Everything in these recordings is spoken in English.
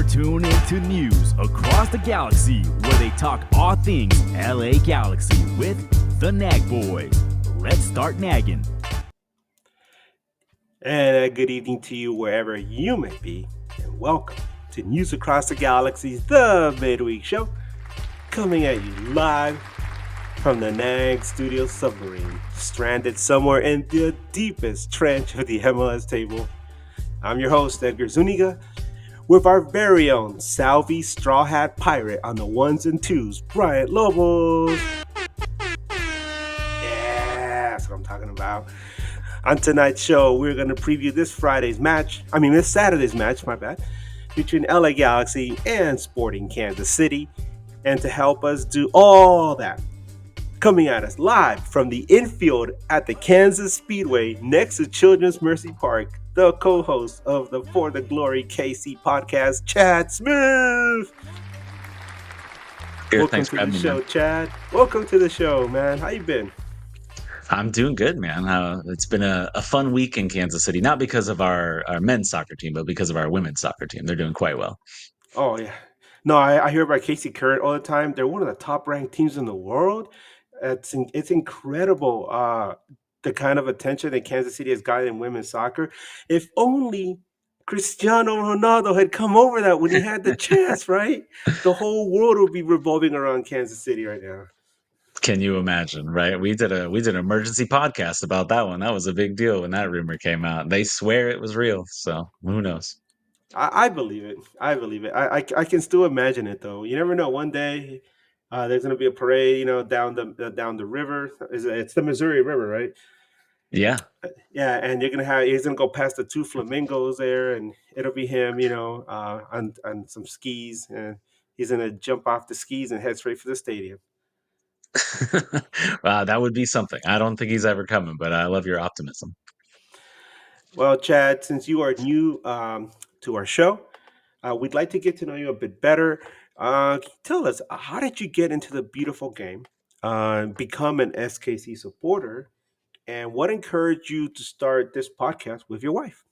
Tune into news across the galaxy where they talk all things LA Galaxy with the Nag Boys. Let's start nagging. And a good evening to you wherever you may be, and welcome to News Across the Galaxy, the midweek show, coming at you live from the NAGn studio submarine, stranded somewhere in the deepest trench of the MLS table. I'm your host, Edgar Zuniga, with our very own Salvi Straw Hat Pirate on the ones and twos, Bryant Lobos. Yeah, that's what I'm talking about. On tonight's show, we're going to preview this Saturday's match, between LA Galaxy and Sporting Kansas City. And to help us do all that, coming at us live from the infield at the Kansas Speedway next to Children's Mercy Park, the co-host of the For the Glory KC podcast, Chad Smith. Welcome to the show, Chad. Welcome to the show, man. How you been? I'm doing good, man. It's been a fun week in Kansas City, not because of our men's soccer team, but because of our women's soccer team. They're doing quite well. Oh, yeah. No, I hear about Casey Current all the time. They're one of the top-ranked teams in the world. It's incredible, the kind of attention that Kansas City has gotten in women's soccer. If only Cristiano Ronaldo had come over that when he had the chance, right? The whole world would be revolving around Kansas City right now. Can you imagine, right? We did an emergency podcast about that one. That was a big deal when that rumor came out. They swear it was real, so who knows? I believe it. I can still imagine it, though. You never know. One day there's going to be a parade, down the river. It's the Missouri River, right? Yeah. Yeah, and he's gonna go past the two flamingos there, and it'll be him, on some skis, and he's gonna jump off the skis and head straight for the stadium. Wow, that would be something. I don't think he's ever coming, but I love your optimism. Well, Chad, since you are new to our show, we'd like to get to know you a bit better. Can you tell us, how did you get into the beautiful game, become an SKC supporter, and what encouraged you to start this podcast with your wife?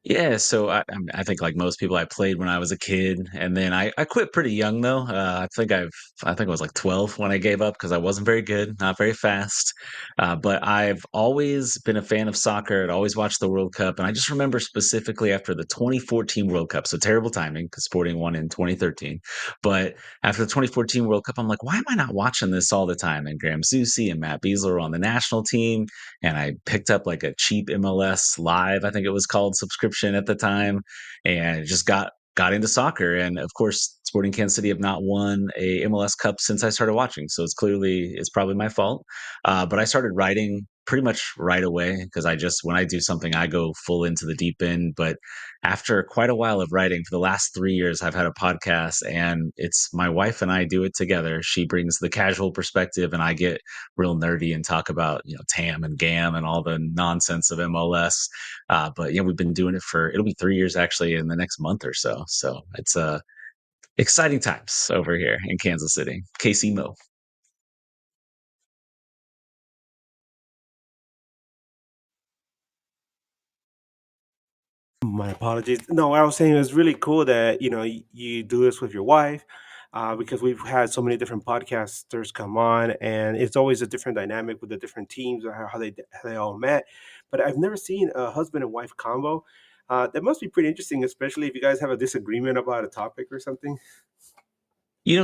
Yeah, so I think like most people, I played when I was a kid, and then I quit pretty young though. I think I was like 12 when I gave up because I wasn't very good, not very fast. But I've always been a fan of soccer. I'd always watched the World Cup, and I just remember specifically after the 2014 World Cup. So terrible timing because Sporting won in 2013. But after the 2014 World Cup, I'm like, why am I not watching this all the time? And Graham Zusi and Matt Beasler were on the national team, and I picked up like a cheap MLS Live, I think it was called, subscription at the time, and just got into soccer. And of course, Sporting Kansas City have not won a MLS Cup since I started watching, so it's probably my fault. But I started writing pretty much right away because when I do something, I go full into the deep end. But after quite a while of writing, for the last 3 years, I've had a podcast, and it's my wife and I do it together. She brings the casual perspective, and I get real nerdy and talk about TAM and GAM and all the nonsense of MLS. But yeah, we've been doing it it'll be 3 years actually in the next month or so. So it's exciting times over here in Kansas City. KC Mo. My apologies. No, what I was saying, it was really cool that you do this with your wife, because we've had so many different podcasters come on, and it's always a different dynamic with the different teams or how they all met. But I've never seen a husband and wife combo. That must be pretty interesting, especially if you guys have a disagreement about a topic or something.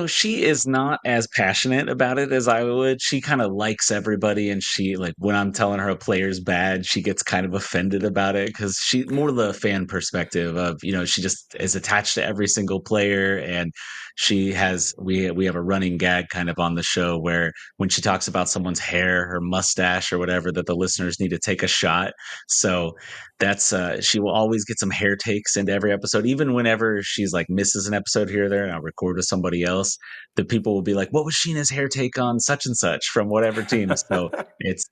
She is not as passionate about it as I would. She kind of likes everybody, and she like when I'm telling her a player's bad, she gets kind of offended about it because she more the fan perspective of she just is attached to every single player, and we have a running gag kind of on the show where when she talks about someone's hair or mustache or whatever, that the listeners need to take a shot. So that's she will always get some hair takes into every episode, even whenever she's like misses an episode here or there, and I'll record with somebody else. The people will be like, "What was Sheena's hair take on such and such from whatever team?" So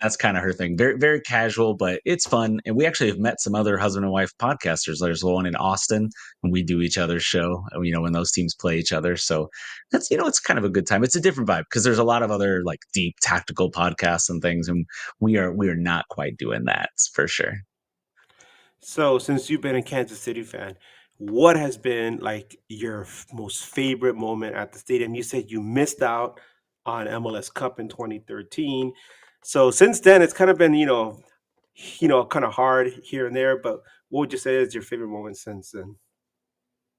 that's kind of her thing. Very very casual, but it's fun. And we actually have met some other husband and wife podcasters. There's one in Austin, and we do each other's show. When those teams play each other, so that's it's kind of a good time. It's a different vibe because there's a lot of other like deep tactical podcasts and things, and we are not quite doing that for sure. So, since you've been a Kansas City fan, what has been like your most favorite moment at the stadium? You said you missed out on MLS Cup in 2013. So since then, it's kind of been, kind of hard here and there. But what would you say is your favorite moment since then?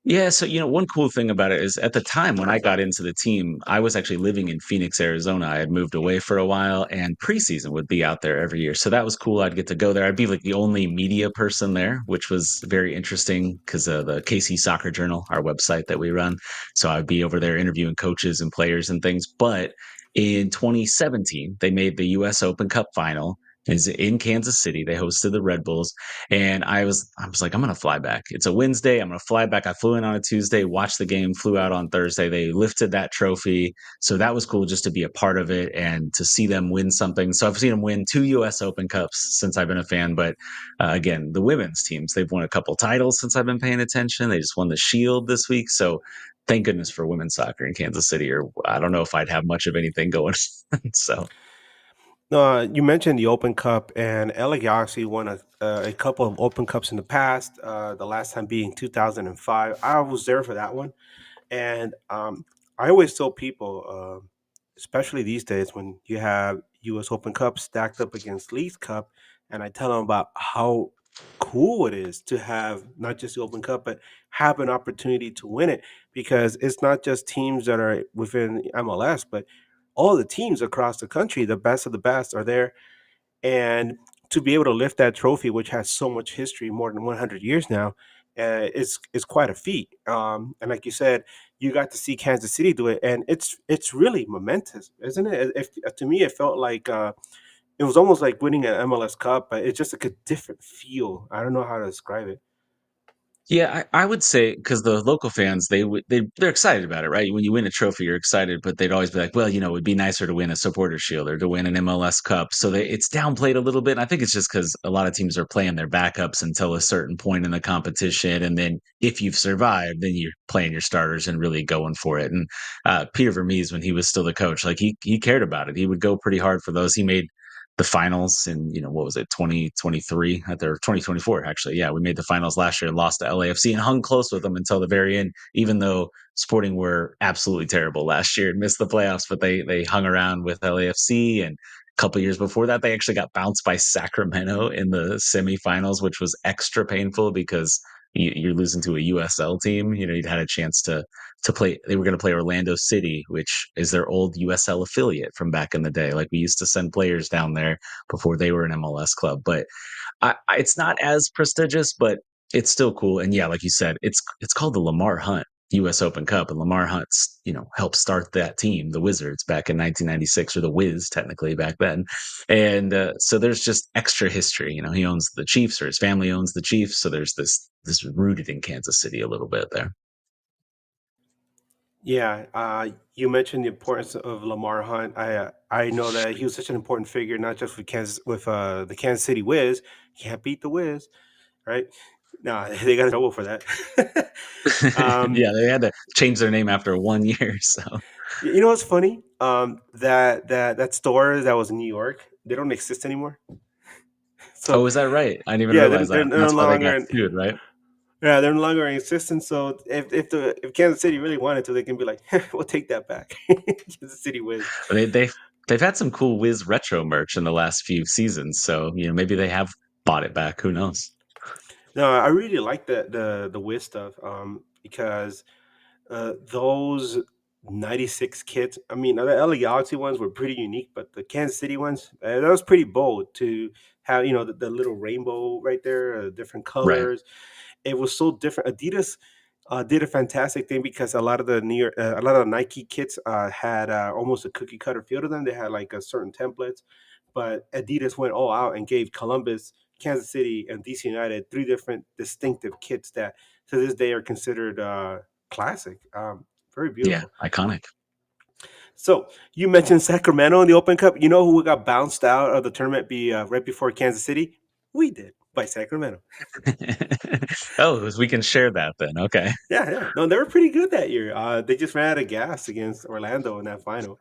Yeah, so one cool thing about it is at the time when I got into the team, I was actually living in Phoenix, Arizona. I had moved away for a while, and preseason would be out there every year. So that was cool. I'd get to go there. I'd be like the only media person there, which was very interesting because the KC Soccer Journal, our website that we run. So I'd be over there interviewing coaches and players and things. But in 2017, they made the U.S. Open Cup final. Is in Kansas City. They hosted the Red Bulls. And I was like, I'm gonna fly back. It's a Wednesday. I'm gonna fly back. I flew in on a Tuesday, watched the game, flew out on Thursday. They lifted that trophy. So that was cool just to be a part of it and to see them win something. So I've seen them win 2 US Open Cups since I've been a fan. But again, the women's teams, they've won a couple titles since I've been paying attention. They just won the Shield this week. So thank goodness for women's soccer in Kansas City, or I don't know if I'd have much of anything going on. So No, you mentioned the Open Cup, and LA Galaxy won a couple of Open Cups in the past. The last time being 2005. I was there for that one. And I always tell people, especially these days when you have U.S. Open Cup stacked up against League Cup, and I tell them about how cool it is to have not just the Open Cup, but have an opportunity to win it, because it's not just teams that are within MLS, but all the teams across the country, the best of the best, are there. And to be able to lift that trophy, which has so much history, more than 100 years now, is quite a feat. And like you said, you got to see Kansas City do it, and it's really momentous, isn't it? If to me, it felt like it was almost like winning an MLS Cup, but it's just like a different feel. I don't know how to describe it. yeah, I would say because the local fans they're excited about it, right? When you win a trophy, you're excited, but they'd always be like, well, it'd be nicer to win a Supporter Shield or to win an MLS Cup. So it's downplayed a little bit. And I think it's just because a lot of teams are playing their backups until a certain point in the competition, and then if you've survived, then you're playing your starters and really going for it. And Peter Vermees, when he was still the coach, like he cared about it. He would go pretty hard for those. He made the finals in what was it, 2023 at their 2024 actually. Yeah, we made the finals last year, lost to LAFC and hung close with them until the very end, even though Sporting were absolutely terrible last year and missed the playoffs, but they hung around with LAFC. And a couple years before that, they actually got bounced by Sacramento in the semifinals, which was extra painful because you're losing to a USL team. You'd had a chance to play. They were going to play Orlando City, which is their old USL affiliate from back in the day. Like, we used to send players down there before they were an MLS club. But it's not as prestigious, but it's still cool. And yeah, like you said, it's called the Lamar Hunt U.S. Open Cup, and Lamar Hunt's helped start that team, the Wizards, back in 1996, or the Wiz technically back then. And so there's just extra history. He owns the Chiefs, or his family owns the Chiefs, so there's this rooted in Kansas City a little bit there. Yeah, you mentioned the importance of Lamar Hunt. I know that he was such an important figure, not just with the Kansas City Wiz. Can't beat the Wiz, right? No, they got in trouble for that. um, Yeah, they had to change their name after 1 year. So, you know what's funny? That store that was in New York, they don't exist anymore. So oh, is that right? I didn't even yeah, realize that. they're no That's why they got longer sued, right? yeah, they're no longer in existence. So if Kansas City really wanted to, they can be like, we'll take that back. Kansas City Wiz. But they've had some cool Wiz retro merch in the last few seasons, so maybe they have bought it back. Who knows? No, I really like the Wiz stuff, because those 96 kits, I mean, the LA Galaxy ones were pretty unique, but the Kansas City ones, that was pretty bold to have, the little rainbow right there, different Right. colors. It was so different. Adidas did a fantastic thing, because a lot of the Nike kits had almost a cookie cutter feel to them. They had like a certain templates, but Adidas went all out and gave Columbus, Kansas City, and DC United three different distinctive kits that to this day are considered classic. Very Yeah, beautiful. iconic. So you mentioned Sacramento in the Open Cup. You know who got bounced out of the tournament right before Kansas City? We did, by Sacramento. Oh, we can share that then. Okay. Yeah, yeah. No, they were pretty good that year. They just ran out of gas against Orlando in that final.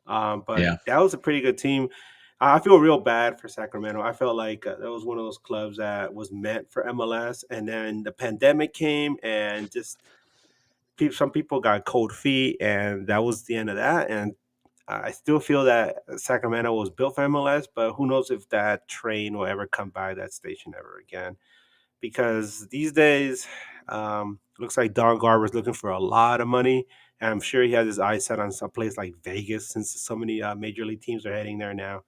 But Yeah. that was a pretty good team. I feel real bad for Sacramento. I felt like that was one of those clubs that was meant for MLS, and then the pandemic came, and just some people got cold feet, and that was the end of that. And I still feel that Sacramento was built for MLS, but who knows if that train will ever come by that station ever again? Because these days, looks like Don Garber's looking for a lot of money, and I'm sure he has his eyes set on some place like Vegas, since so many major league teams are heading there now.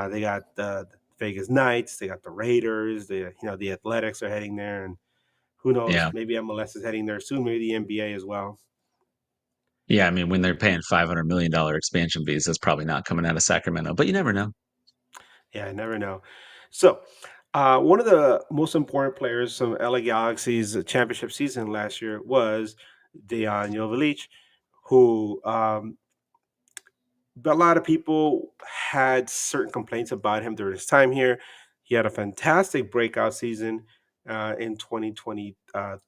They got the Vegas Knights, they got the Raiders, the Athletics are heading there, and who knows? Yeah. Maybe MLS is heading there soon. Maybe the NBA as well. Yeah, I mean, when they're paying $500 million expansion fees, that's probably not coming out of Sacramento, but you never know. Yeah, I never know. So, one of the most important players from LA Galaxy's championship season last year was Dejan Jovelic, who but a lot of people had certain complaints about him during his time here. He had a fantastic breakout season in 2020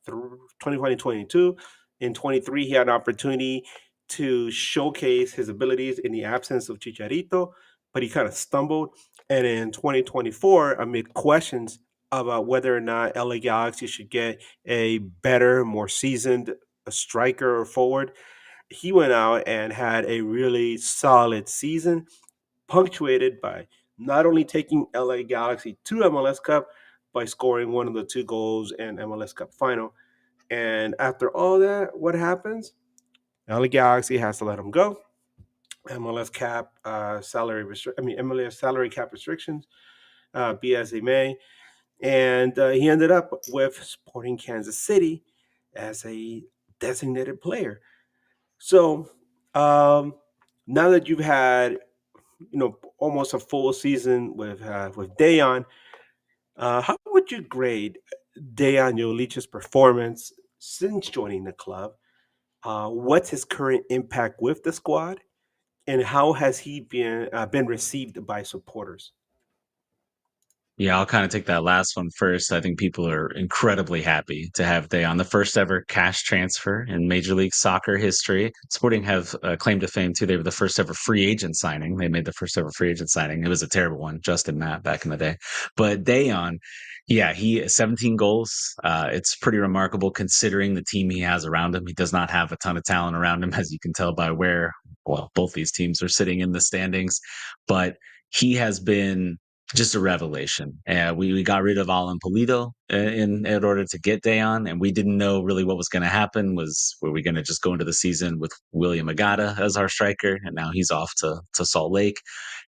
through 2022. In 23, he had an opportunity to showcase his abilities in the absence of Chicharito, but he kind of stumbled. And in 2024, amid questions about whether or not LA Galaxy should get a better, more seasoned striker or forward, he went out and had a really solid season, punctuated by not only taking LA Galaxy to MLS Cup by scoring one of the two goals in MLS Cup final. And after all that, what happens? LA Galaxy has to let him go. MLS salary cap restrictions, be as they may, and he ended up with Sporting Kansas City as a designated player. So now that you've had almost a full season with Dayon, how would you grade Dayon Jolic's performance since joining the club? What's his current impact with the squad, and how has he been received by supporters? Yeah, I'll kind of take that last one first. I think people are incredibly happy to have Day on the first ever cash transfer in Major League Soccer history. Sporting have claim to fame too. They were the first ever free agent signing. They made the first ever free agent signing. It was a terrible one, Justin Matt back in the day. But Dayon, yeah, he 17 goals. It's pretty remarkable considering the team he has around him. He does not have a ton of talent around him, as you can tell by where both these teams are sitting in the standings. But he has been just a revelation. We got rid of Alan Polito in order to get Dayon, and we didn't know really what was going to happen. Were we going to just go into the season with William Agata as our striker, and now he's off to Salt Lake,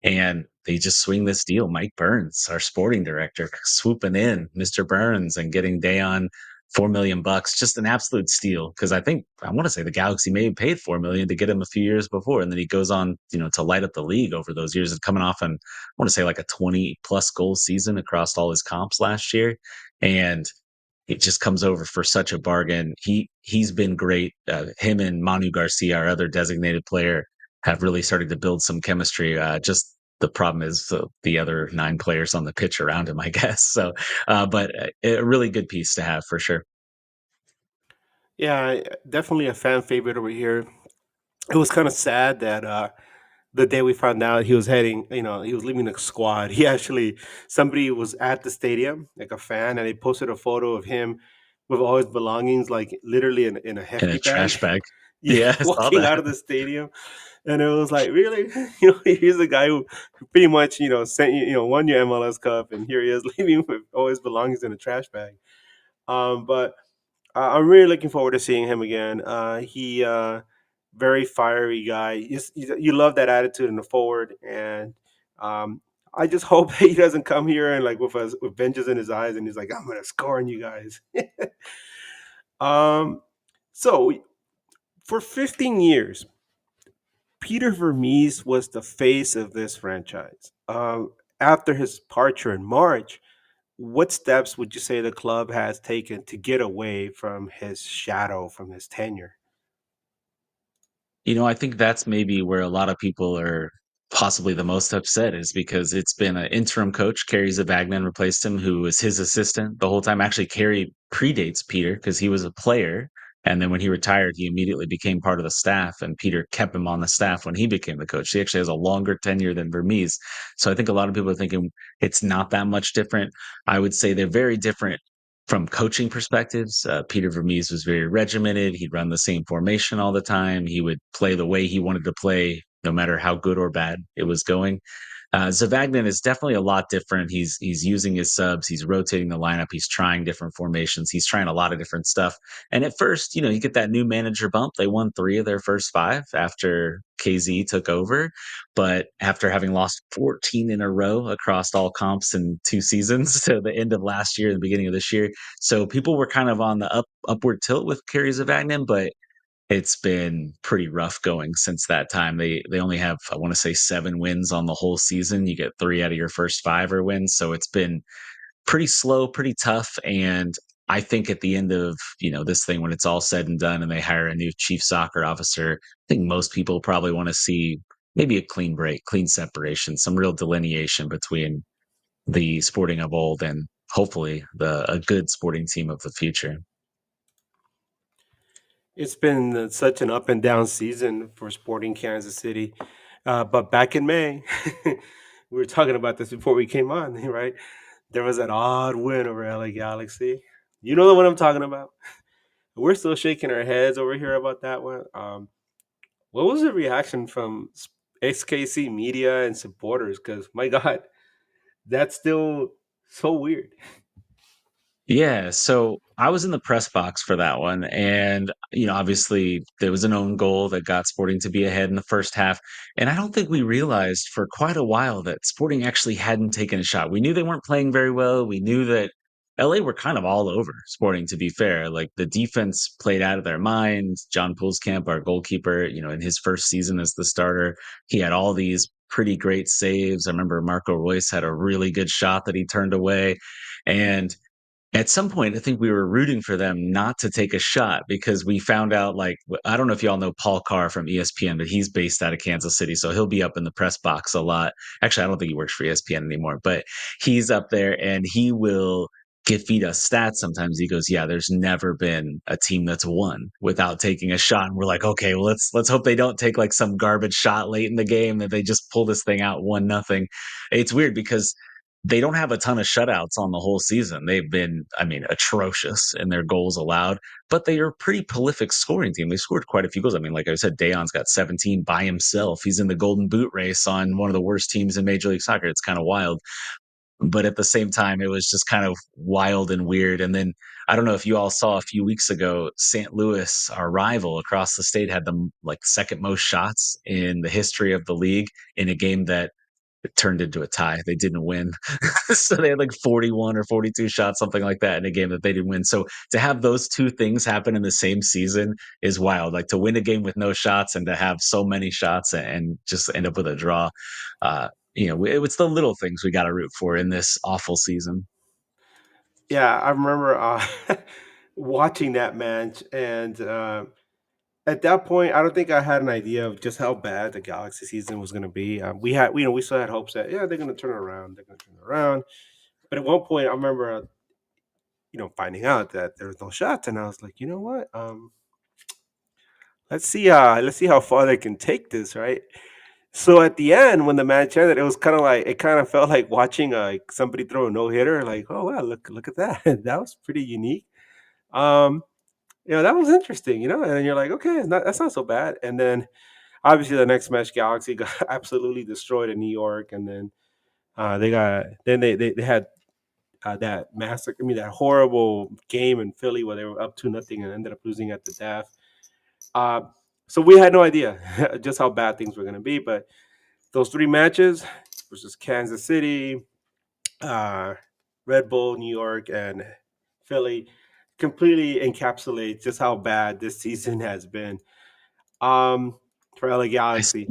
and they just swing this deal. Mike Burns, our sporting director, swooping in, Mr. Burns, and getting Dayon $4 million, just an absolute steal. Because I want to say the Galaxy may have paid $4 million to get him a few years before, and then he goes on, to light up the league over those years, and coming off, and I want to say like a 20+ goal season across all his comps last year, and it just comes over for such a bargain. He's been great. Him and Manu Garcia, our other designated player, have really started to build some chemistry. Just the problem is the other 9 players on the pitch around him, I guess. So, but a really good piece to have for sure. Yeah, definitely a fan favorite over here. It was kind of sad that the day we found out he was he was leaving the squad. Somebody was at the stadium, like a fan, and they posted a photo of him with all his belongings, like literally in a In a hefty bag, trash bag. yeah, Yeah, I saw walking that. out of the stadium. And it was like, really, he's the guy who pretty much, sent won your MLS Cup, and here he is leaving with all his belongings in a trash bag. But I'm really looking forward to seeing him again. He very fiery guy. You love that attitude in the forward, and I just hope he doesn't come here and like with vengeance in his eyes, and he's like, I'm gonna score on you guys. So for 15 years, Peter Vermees was the face of this franchise. After his departure in March, what steps would you say the club has taken to get away from his shadow, from his tenure? I think that's maybe where a lot of people are possibly the most upset, is because it's been an interim coach. Kerry Zavagnin replaced him, who was his assistant the whole time. Actually, Kerry predates Peter because he was a player And then when he retired, he immediately became part of the staff, and Peter kept him on the staff when he became the coach. He actually has a longer tenure than Vermees. So I think a lot of people are thinking it's not that much different. I would say they're very different from coaching perspectives. Peter Vermees was very regimented. He'd run the same formation all the time. He would play the way he wanted to play, no matter how good or bad it was going. Zavagnin is definitely a lot different. He's using his subs. He's rotating the lineup. He's trying different formations. He's trying a lot of different stuff. And at first, you get that new manager bump. They won 3 of their first 5 after KZ took over. But after having lost 14 in a row across all comps in 2 seasons to the end of last year and the beginning of this year, so people were kind of on the upward tilt with Kerry Zavagnin, but it's been pretty rough going since that time. They only have, I want to say, 7 wins on the whole season. You get 3 out of your first 5 are wins, so it's been pretty slow, pretty tough. And I think at the end of this thing, when it's all said and done, and they hire a new chief soccer officer, I think most people probably want to see maybe a clean break, clean separation, some real delineation between the Sporting of old and hopefully a good Sporting team of the future. It's been such an up and down season for Sporting Kansas City. But back in May, we were talking about this before we came on, right? There was that odd win over LA Galaxy. You know the one I'm talking about. We're still shaking our heads over here about that one. What was the reaction from XKC media and supporters? Because my God, that's still so weird. Yeah, so I was in the press box for that one, and obviously there was an own goal that got Sporting to be ahead in the first half, and I don't think we realized for quite a while that Sporting actually hadn't taken a shot. We knew they weren't playing very well. We knew that LA were kind of all over Sporting, to be fair. Like the defense played out of their minds. John Poolskamp, our goalkeeper, in his first season as the starter, he had all these pretty great saves. I remember Marco Royce had a really good shot that he turned away, and at some point, I think we were rooting for them not to take a shot because we found out, like, I don't know if y'all know Paul Carr from ESPN, but he's based out of Kansas City. So he'll be up in the press box a lot. Actually, I don't think he works for ESPN anymore, but he's up there and he will feed us stats sometimes. He goes, yeah, there's never been a team that's won without taking a shot. And we're like, okay, well, let's hope they don't take like some garbage shot late in the game, that they just pull this thing out 1-0. It's weird because they don't have a ton of shutouts on the whole season. They've been, I mean, atrocious in their goals allowed, but they are a pretty prolific scoring team. They scored quite a few goals. I mean, like I said, Dejan's got 17 by himself. He's in the Golden Boot race on one of the worst teams in Major League Soccer. It's kind of wild. But at the same time, it was just kind of wild and weird. And then I don't know if you all saw a few weeks ago, St. Louis, our rival across the state, had the like second most shots in the history of the league in a game that it turned into a tie. They didn't win. So they had like 41 or 42 shots, something like that, in a game that they didn't win. So to have those two things happen in the same season is wild. Like to win a game with no shots and to have so many shots and just end up with a draw. It's the little things we got to root for in this awful season. Yeah, I remember watching that match, and at that point, I don't think I had an idea of just how bad the Galaxy season was going to be. We still had hopes that they're going to turn it around. They're going to turn it around. But at one point, I remember, finding out that there was no shots, and I was like, you know what? Let's see how far they can take this, right? So at the end, when the match ended, it was kind of like it kind of felt like watching somebody throw a no hitter. Like, oh wow, look at that! That was pretty unique. Um, that was interesting. And you're like, okay, that's not so bad. And then obviously the next match, Galaxy got absolutely destroyed in New York, and then they had that massacre. I mean, that horrible game in Philly where they were up 2-0 and ended up losing at the death. Uh, so we had no idea just how bad things were going to be. But those 3 matches versus Kansas City, uh, Red Bull, New York, and Philly completely encapsulates just how bad this season has been for LA I, Galaxy.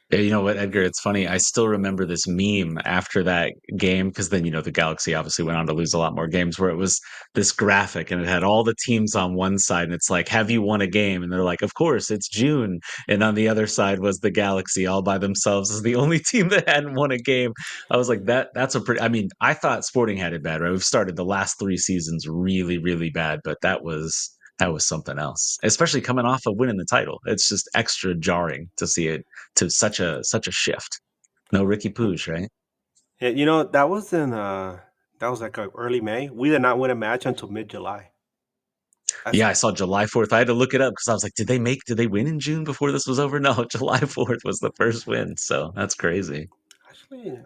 Yeah, you know what, Edgar? It's funny. I still remember this meme after that game because then, the Galaxy obviously went on to lose a lot more games where it was this graphic and it had all the teams on one side and it's like, have you won a game? And they're like, of course, it's June. And on the other side was the Galaxy all by themselves as the only team that hadn't won a game. I was like, that's a pretty, I mean, I thought Sporting had it bad, right? We've started the last 3 seasons really, really bad, but that was that was something else. Especially coming off of winning the title, it's just extra jarring to see it to such a shift. No Ricky Pooge, right? Yeah, that was like early May. We did not win a match until mid July. That's Yeah, I saw July 4th. I had to look it up because I was like, did they win in June before this was over? No, July 4th was the first win. So that's crazy. actually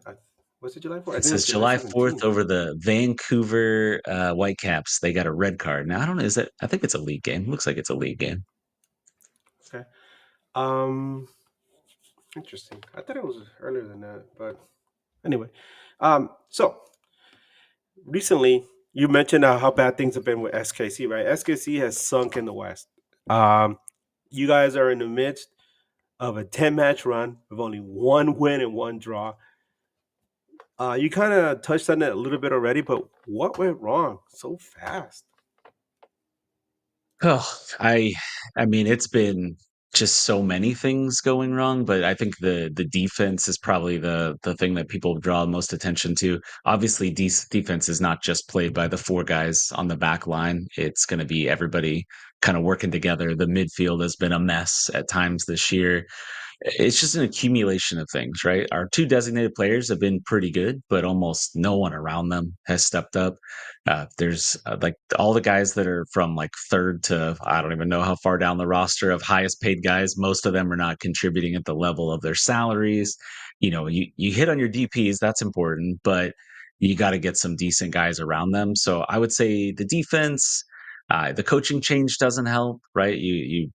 was it July 4th? I It think it was says July July 4th 17th. over the Vancouver Whitecaps. They got a red card. Now, I don't know. I think it's a league game. Looks like it's a league game. Okay. Um, Interesting. I thought it was earlier than that, but anyway. So recently you mentioned how bad things have been with SKC, right? SKC has sunk in the West. Um, you guys are in the midst of a 10-match run with only one win and one draw. You kind of touched on it a little bit already, but what went wrong so fast? Oh, I mean, it's been just so many things going wrong, but I think the defense is probably the thing that people draw most attention to. Obviously, defense is not just played by the four guys on the back line. It's going to be everybody kind of working together. The midfield has been a mess at times this year. It's just an accumulation of things, right? Our two designated players have been pretty good, but almost no one around them has stepped up. There's like all the guys that are from like third to I don't even know how far down the roster of highest paid guys. Most of them are not contributing at the level of their salaries. You hit on your DPs, that's important, but you got to get some decent guys around them. So I would say the defense, the coaching change doesn't help, right? You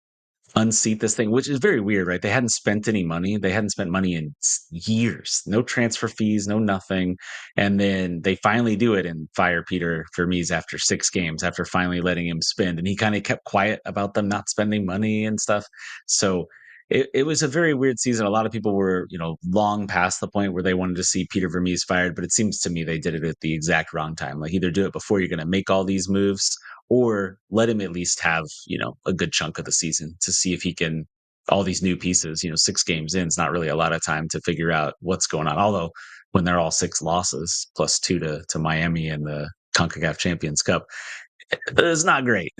unseat this thing, which is very weird, right? They hadn't spent any money. They hadn't spent money in years. No transfer fees, no nothing. And then they finally do it and fire Peter Vermees after 6 games, after finally letting him spend. And he kind of kept quiet about them not spending money and stuff. So it was a very weird season. A lot of people were, long past the point where they wanted to see Peter Vermees fired, but it seems to me they did it at the exact wrong time. Like either do it before you're going to make all these moves or let him at least have, a good chunk of the season to see if he can all these new pieces, 6 games in is not really a lot of time to figure out what's going on. Although when they're all 6 losses plus 2 to Miami and the CONCACAF Champions Cup, it's not great.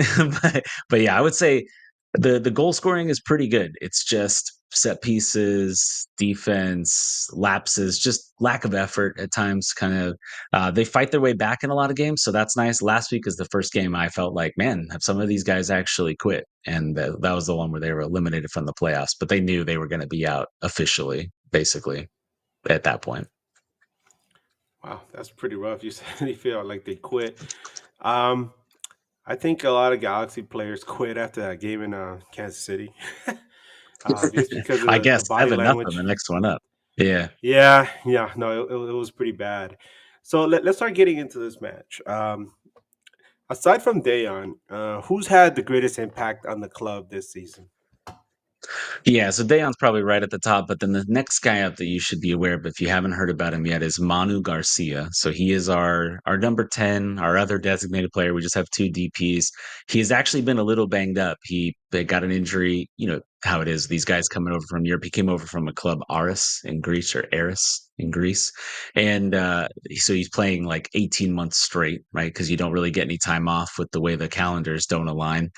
but yeah, I would say the goal scoring is pretty good. It's just set pieces, defense, lapses, just lack of effort at times. Kind of, they fight their way back in a lot of games, so that's nice. Last week is the first game I felt like, man, have some of these guys actually quit? And that was the one where they were eliminated from the playoffs, but they knew they were going to be out officially, basically at that point. Wow, that's pretty rough. You said they feel like they quit. Um, I think a lot of Galaxy players quit after that game in Kansas City, just because of I the guess body 7-0 language. the next one up. Yeah. Yeah, yeah, no, it was pretty bad. So let's start getting into this match. Aside from Dejan, who's had the greatest impact on the club this season? Yeah, so Dejan's probably right at the top, but then the next guy up that you should be aware of if you haven't heard about him yet is Manu Garcia. So he is our number 10, our other designated player. We just have 2 DPs. He has actually been a little banged up. They got an injury, you know how it is. These guys coming over from Europe. He came over from a club Aris in Greece or Eris in Greece. And so he's playing like 18 months straight, right? Because you don't really get any time off with the way the calendars don't align.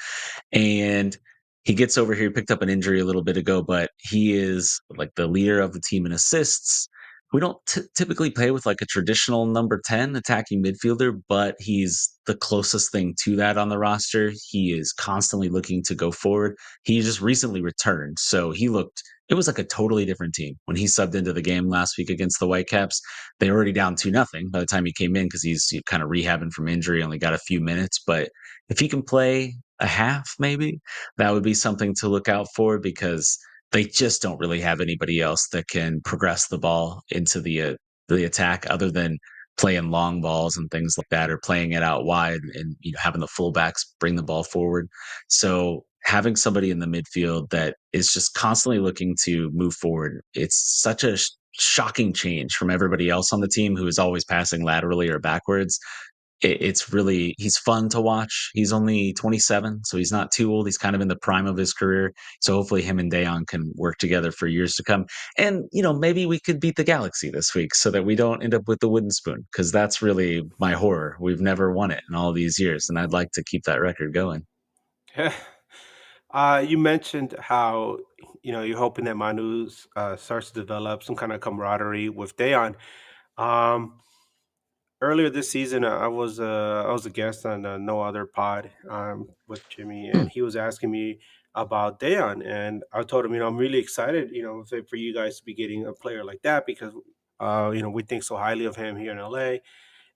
And he gets over here, picked up an injury a little bit ago, but he is like the leader of the team in assists. We don't typically play with like a traditional number 10 attacking midfielder, but he's the closest thing to that on the roster. He is constantly looking to go forward. He just recently returned. So it was like a totally different team when he subbed into the game last week against the Whitecaps. They were already down 2-0 by the time he came in because he's kind of rehabbing from injury, only got a few minutes. But if he can play a half, maybe that would be something to look out for because they just don't really have anybody else that can progress the ball into the attack other than playing long balls and things like that or playing it out wide and having the fullbacks bring the ball forward. So having somebody in the midfield that is just constantly looking to move forward, it's such a shocking change from everybody else on the team who is always passing laterally or backwards. It's really he's fun to watch. He's only 27, so he's not too old. He's kind of in the prime of his career. So hopefully him and Dejan can work together for years to come. And maybe we could beat the Galaxy this week so that we don't end up with the wooden spoon because that's really my horror. We've never won it in all these years, and I'd like to keep that record going. You mentioned how you're hoping that Manu's starts to develop some kind of camaraderie with Dejan. Um, Earlier this season, I was a guest on No Other Pod with Jimmy, Hmm. and he was asking me about Dejan, and I told him, I'm really excited, for you guys to be getting a player like that because we think so highly of him here in LA.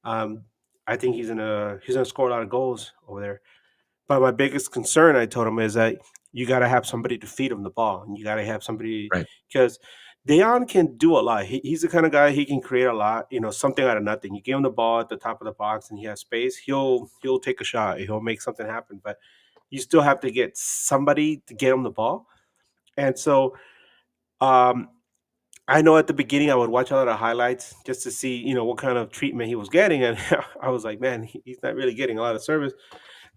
Um, I think he's gonna score a lot of goals over there. But my biggest concern, I told him, is that you got to have somebody to feed him the ball, and you got to have somebody Right. because Dejan can do a lot. He's the kind of guy he can create a lot. Something out of nothing. You give him the ball at the top of the box, and he has space. He'll take a shot. He'll make something happen. But you still have to get somebody to get him the ball. And so um, I know at the beginning I would watch a lot of highlights just to see what kind of treatment he was getting, and I was like, man, he's not really getting a lot of service.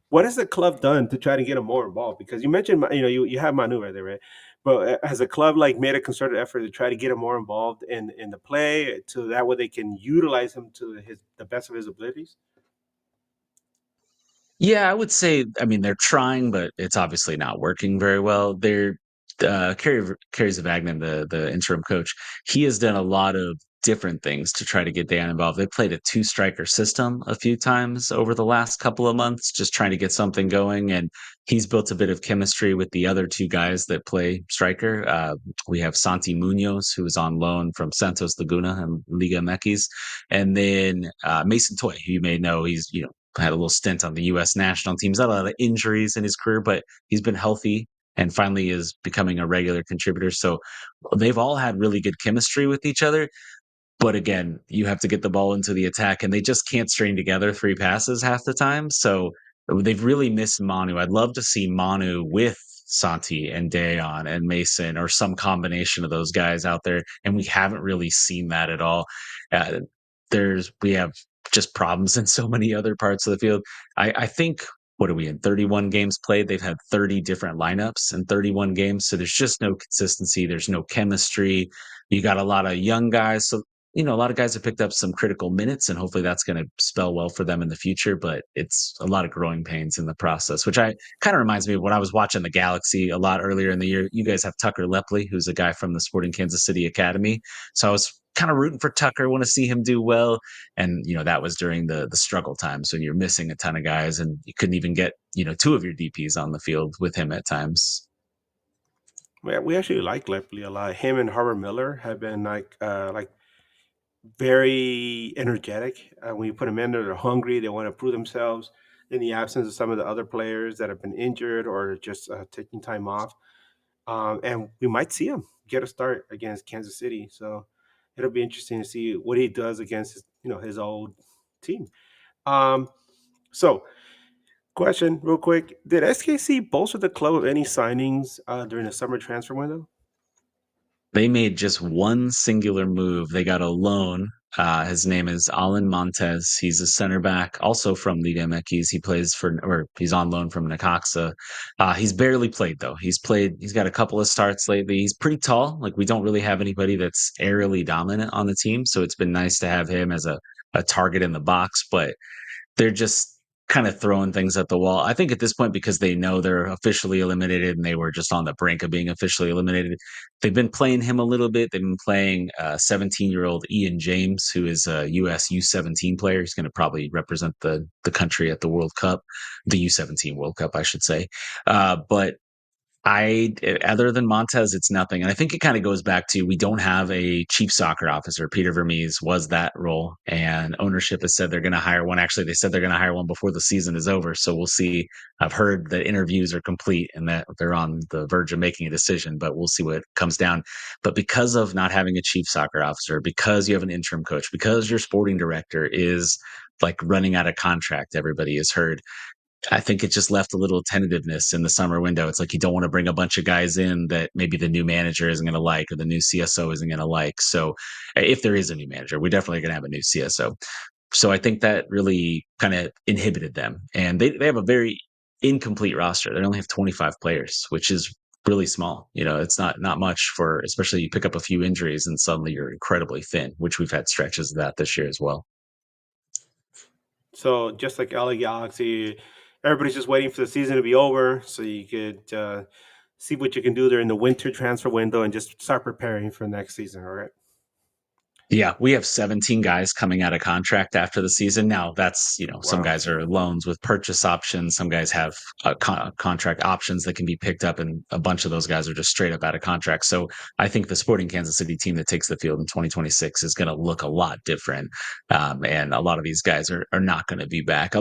What has the club done to try to get him more involved? Because you mentioned, you have Manu right there, right? But has the club like made a concerted effort to try to get him more involved in the play, so that way they can utilize him to the best of his abilities? Yeah, I would say, I mean, they're trying, but it's obviously not working very well. Kerry Zavagnin, the interim coach, he has done a lot of different things to try to get Dan involved. They played a two striker system a few times over the last couple of months, just trying to get something going. And he's built a bit of chemistry with the other two guys that play striker. We have Santi Munoz, who is on loan from Santos Laguna and Liga MX, and then Mason Toy, who you may know, he's had a little stint on the U.S. national team. He's had a lot of injuries in his career, but he's been healthy and finally is becoming a regular contributor. So they've all had really good chemistry with each other. But again, you have to get the ball into the attack, and they just can't string together three passes half the time. So they've really missed Manu. I'd love to see Manu with Santi and Dayon and Mason or some combination of those guys out there, and we haven't really seen that at all. Uh, we have just problems in so many other parts of the field. I think what are we in 31 games played? They've had 30 different lineups in 31 games, so there's just no consistency. There's no chemistry. You got a lot of young guys, so a lot of guys have picked up some critical minutes, and hopefully that's going to spell well for them in the future. But it's a lot of growing pains in the process, which I kind of reminds me of when I was watching the Galaxy a lot earlier in the year. You guys have Tucker Lepley, who's a guy from the Sporting Kansas City Academy. So I was kind of rooting for Tucker, want to see him do well. And that was during the struggle times when you're missing a ton of guys, and you couldn't even get two of your DPs on the field with him at times. We actually like Lepley a lot. Him and Harbor Miller have been like very energetic. When you put them in there, they're hungry. They want to prove themselves in the absence of some of the other players that have been injured or just taking time off. And we might see him get a start against Kansas City. So it'll be interesting to see what he does against his old team. Um, so, question real quick: did SKC bolster the club of any signings during the summer transfer window? They made just one singular move. They got a loan. His name is Alan Montez. He's a center back, also from Liga MX. He's on loan from Necaxa. He's barely played though. He's got a couple of starts lately. He's pretty tall. Like we don't really have anybody that's aerially dominant on the team. So it's been nice to have him as a target in the box, but they're just kind of throwing things at the wall. I think at this point, because they know they're officially eliminated and they were just on the brink of being officially eliminated, they've been playing him a little bit. They've been playing 17-year-old Ian James, who is a US U17 player. He's going to probably represent the country at the World Cup, the U17 World Cup, I should say. But other than Montez, it's nothing. And I think it kind of goes back to we don't have a chief soccer officer. Peter Vermees was that role, and ownership has said they're going to hire one. Actually, they said they're going to hire one before the season is over. So we'll see. I've heard that interviews are complete and that they're on the verge of making a decision, but we'll see what comes down. But because of not having a chief soccer officer, because you have an interim coach, because your sporting director is like running out of contract, everybody has heard. I think it just left a little tentativeness in the summer window. It's like you don't want to bring a bunch of guys in that maybe the new manager isn't going to like or the new CSO isn't going to like. So if there is a new manager, we're definitely going to have a new CSO. So I think that really kind of inhibited them. And they have a very incomplete roster. They only have 25 players, which is really small. It's not much for, especially you pick up a few injuries and suddenly you're incredibly thin, which we've had stretches of that this year as well. So just like LA Galaxy everybody's just waiting for the season to be over so you could see what you can do there in the winter transfer window and just start preparing for next season. All right. Yeah, we have 17 guys coming out of contract after the season. Now, that's, some Wow. guys are loans with purchase options. Some guys have contract options that can be picked up, and a bunch of those guys are just straight up out of contract. So I think the Sporting Kansas City team that takes the field in 2026 is going to look a lot different. And a lot of these guys are not going to be back.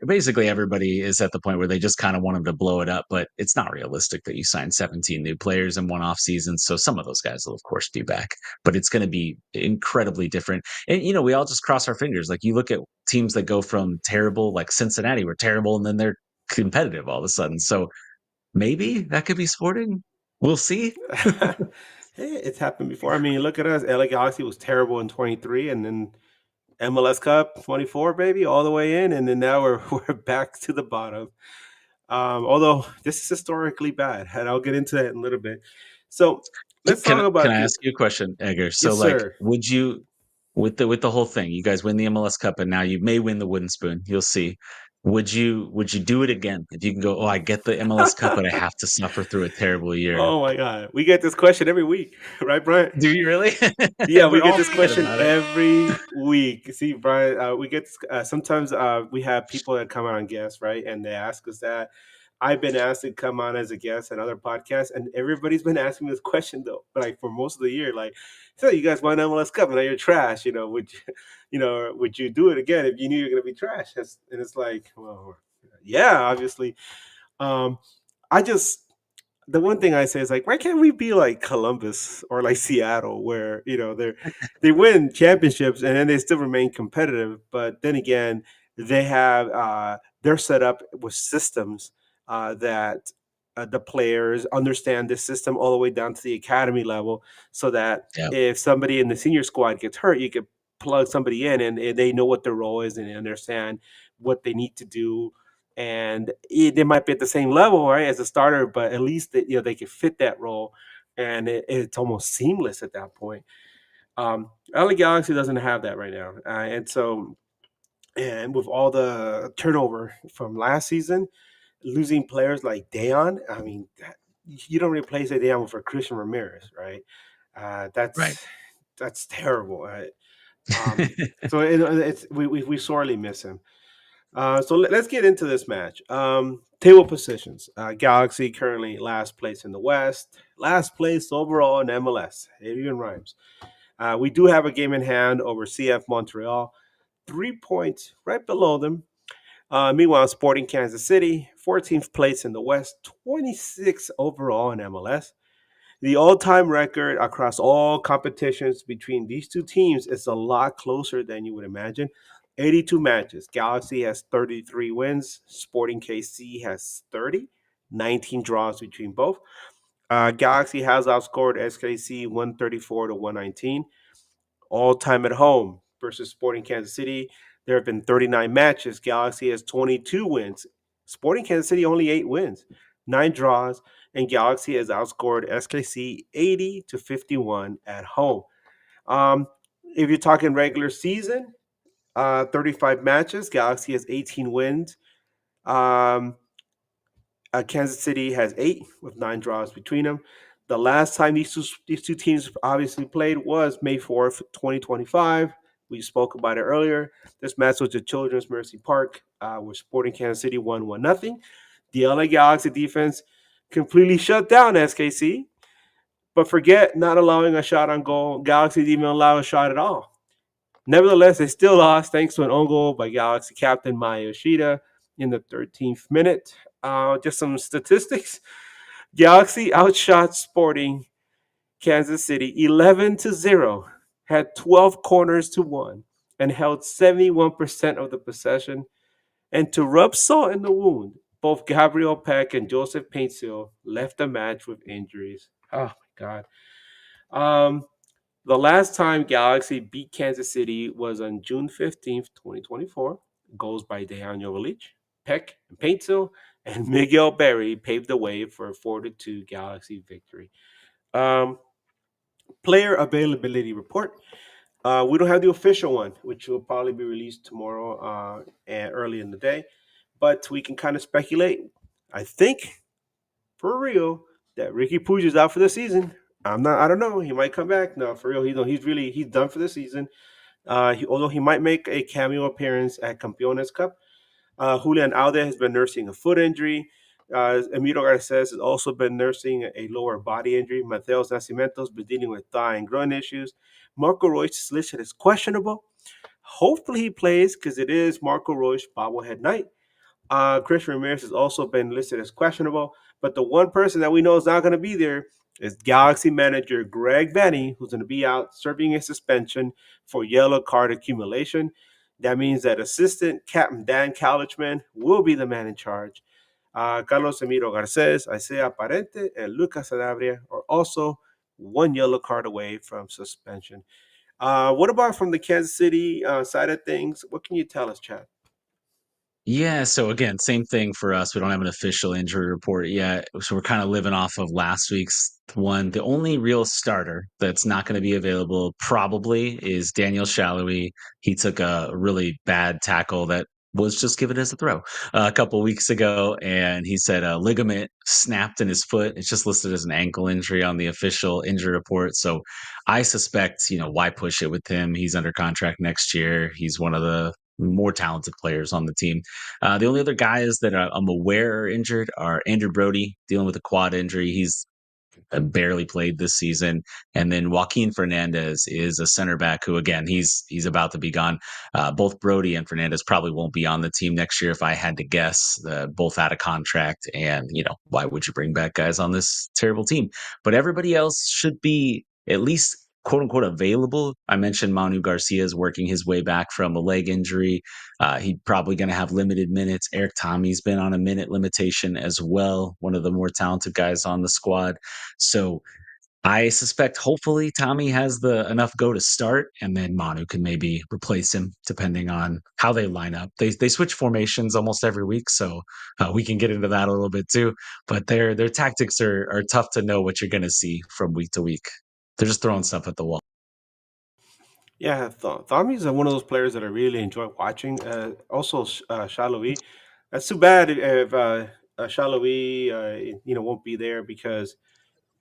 Basically, everybody is at the point where they just kind of want them to blow it up, but it's not realistic that you sign 17 new players in one off season. So some of those guys will, of course, be back, but it's going to be incredibly different. And we all just cross our fingers. Like, you look at teams that go from terrible, like Cincinnati were terrible, and then they're competitive all of a sudden. So maybe that could be Sporting. We'll see. Hey, it's happened before. I mean, look at us. LA Galaxy was terrible in 23, and then MLS Cup 24, baby, all the way in, and then now we're we're back to the bottom. Although this is historically bad, and I'll get into that in a little bit. So let's Can talk can about I the ask you a question, Edgar? So, yes, like, sir. would you, with the whole thing, you guys win the MLS Cup, and now you may win the Wooden Spoon. You'll see. Would you do it again if you can go? Oh, I get the MLS Cup, but I have to suffer through a terrible year. Oh my God, we get this question every week, right, Brian? Do you really? Yeah, we We're get all this thinking question about it. every week. See, Brian, we get sometimes we have people that come on guests, right, and they ask us that. I've been asked to come on as a guest on other podcasts, and everybody's been asking me this question though, like for most of the year, like, so you guys won MLS Cup, and now you're trash. Would you, would you do it again if you knew you're going to be trash? And it's like, well, yeah, obviously. Um, I just the one thing I say is like, why can't we be like Columbus or like Seattle, where they win championships and then they still remain competitive, but then again, they're set up with systems that the players understand the system all the way down to the academy level, so that Yeah, if somebody in the senior squad gets hurt, you could plug somebody in and they know what their role is and they understand what they need to do, and they might be at the same level, right, as a starter, but at least they can fit that role, and it's almost seamless at that point. LA Galaxy doesn't have that right now, and so and with all the turnover from last season, losing players like Dejan, I mean, you don't replace a Dejan with a Christian Ramirez, right? Uh, right. that's that's terrible. Um, so it's we sorely miss him. So let's get into this match. Table positions. Galaxy currently last place in the West, last place overall in MLS. It even rhymes. We do have a game in hand over CF Montreal, 3 points right below them. Meanwhile, Sporting Kansas City, 14th place in the West, 26 overall in MLS. The all-time record across all competitions between these two teams is a lot closer than you would imagine. 82 matches. Galaxy has 33 wins. Sporting KC has 30. 19 draws between both. Galaxy has outscored SKC 134 to 119. All time at home versus Sporting Kansas City. There have been 39 matches. Galaxy has 22 wins. Sporting Kansas City only 8 wins, 9 draws, and Galaxy has outscored SKC 80 to 51 at home. Um, if you're talking regular season, 35 matches. Galaxy has 18 wins. Um, Kansas City has 8 with 9 draws between them. The last time these two teams obviously played was May 4th, 2025. We spoke about it earlier. This match was at Children's Mercy Park, where Sporting Kansas City won 1-0. The LA Galaxy defense completely shut down SKC, but forget not allowing a shot on goal. Galaxy didn't even allow a shot at all. Nevertheless, they still lost thanks to an own goal by Galaxy captain Maya Yoshida in the 13th minute. Just some statistics. Galaxy outshot Sporting Kansas City 11-0, had 12 corners to 1, and held 71% of the possession. And to rub salt in the wound, both Gabriel Peck and Joseph Paintsil left the match with injuries. Oh my God. Um, the last time Galaxy beat Kansas City was on June 15th, 2024. Goals by Dejan Jovelic, Peck, and Paintsil, and Miguel Berry paved the way for a 4-2 Galaxy victory. Um, Player availability report. We don't have the official one, which will probably be released tomorrow and early in the day. but we can kind of speculate. I think for real that Ricky Puig is out for the season. I'm not. I don't know. He might come back. No, for real. He's done for the season. Although he might make a cameo appearance at Campeones Cup. Julian Alde has been nursing a foot injury. Emilio Garces has also been nursing a lower body injury. Mateos Nascimento's been dealing with thigh and groin issues. Marco Royce is listed as questionable. Hopefully he plays because it is Marco Royce bobblehead night. Chris Ramirez has also been listed as questionable, but the one person that we know is not going to be there is Galaxy manager Greg Benny, who's going to be out serving a suspension for yellow card accumulation. That means that assistant captain Dan Kalicman will be the man in charge. Carlos Emiro Garces, Isaiah Parente, and Lucas Sanabria are also one yellow card away from suspension. What about from the Kansas City side of things? What can you tell us, Chad? Yeah, so again, same thing for us. We don't have an official injury report yet. So we're kind of living off of last week's one. The only real starter that's not going to be available probably is Daniel Shalhoub. He took a really bad tackle that was just given as a throw a couple weeks ago, and he said a ligament snapped in his foot. It's just listed as an ankle injury on the official injury report. So I suspect, why push it with him? He's under contract next year. He's one of the more talented players on the team. The only other guys that I'm aware are injured are Andrew Brody dealing with a quad injury. He's barely played this season, and then Joaquin Fernandez is a center back who, again, he's about to be gone. Both Brody and Fernandez probably won't be on the team next year, if I had to guess. Both out of contract, and why would you bring back guys on this terrible team? But everybody else should be at least quote unquote available. I mentioned Manu Garcia is working his way back from a leg injury. He's probably going to have limited minutes. Eric Tommy's been on a minute limitation as well, one of the more talented guys on the squad. So I suspect hopefully Tommy has the enough go to start, and then Manu can maybe replace him depending on how they line up. They switch formations almost every week, so we can get into that a little bit too. But their tactics are tough to know what you're going to see from week to week. They're just throwing stuff at the wall. Yeah, Thami's one of those players that I really enjoy watching. Also, Shalawi. That's too bad if Shalawi, won't be there because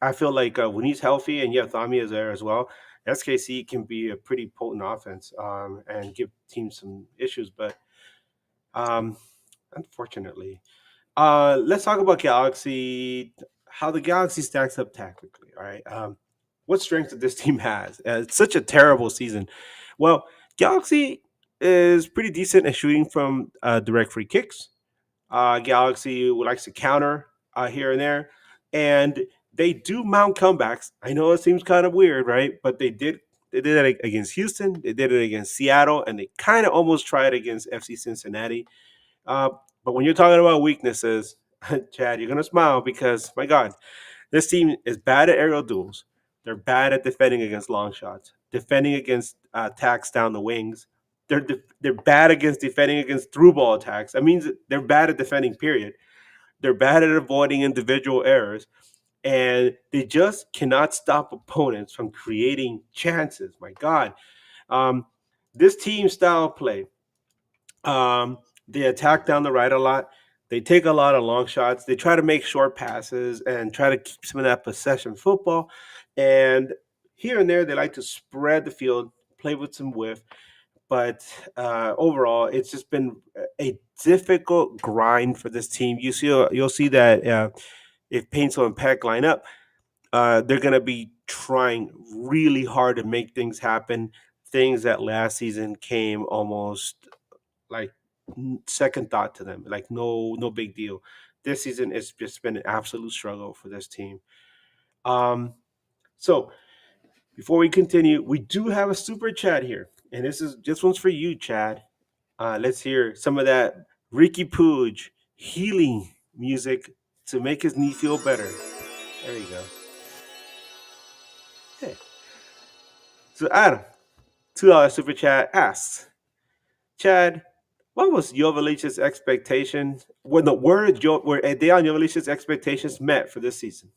I feel like when he's healthy and yeah, Thami is there as well, SKC can be a pretty potent offense and give teams some issues. But um, unfortunately, let's talk about Galaxy. How the Galaxy stacks up tactically. All right. What strength that this team has? It's such a terrible season. Well, Galaxy is pretty decent at shooting from direct free kicks. Galaxy likes to counter here and there, and they do mount comebacks. I know it seems kind of weird, right? But they did. They did it against Houston. They did it against Seattle, and they kind of almost tried against FC Cincinnati. Uh, but when you're talking about weaknesses, Chad, you're gonna smile because my God, this team is bad at aerial duels. They're bad at defending against long shots, defending against attacks down the wings. They're bad against defending against through ball attacks. That means they're bad at defending. Period. They're bad at avoiding individual errors, and they just cannot stop opponents from creating chances. My God, um, this team style of play, they attack down the right a lot. They take a lot of long shots. They try to make short passes and try to keep some of that possession football. And here and there, they like to spread the field, play with some whiff. But overall, it's just been a difficult grind for this team. You'll see that if Paintsel and Peck line up, they're going to be trying really hard to make things happen. Things that last season came almost like second thought to them, like no big deal. This season it's just been an absolute struggle for this team. Um, so before we continue, we do have a super chat here, and this one's for you, Chad. Let's hear some of that Ricky Puig healing music to make his knee feel better. There you go. Hey. So Adam, $2 super chat asks, Chad, what was Jovelic's expectations were Dejan Jovelic's expectations met for this season?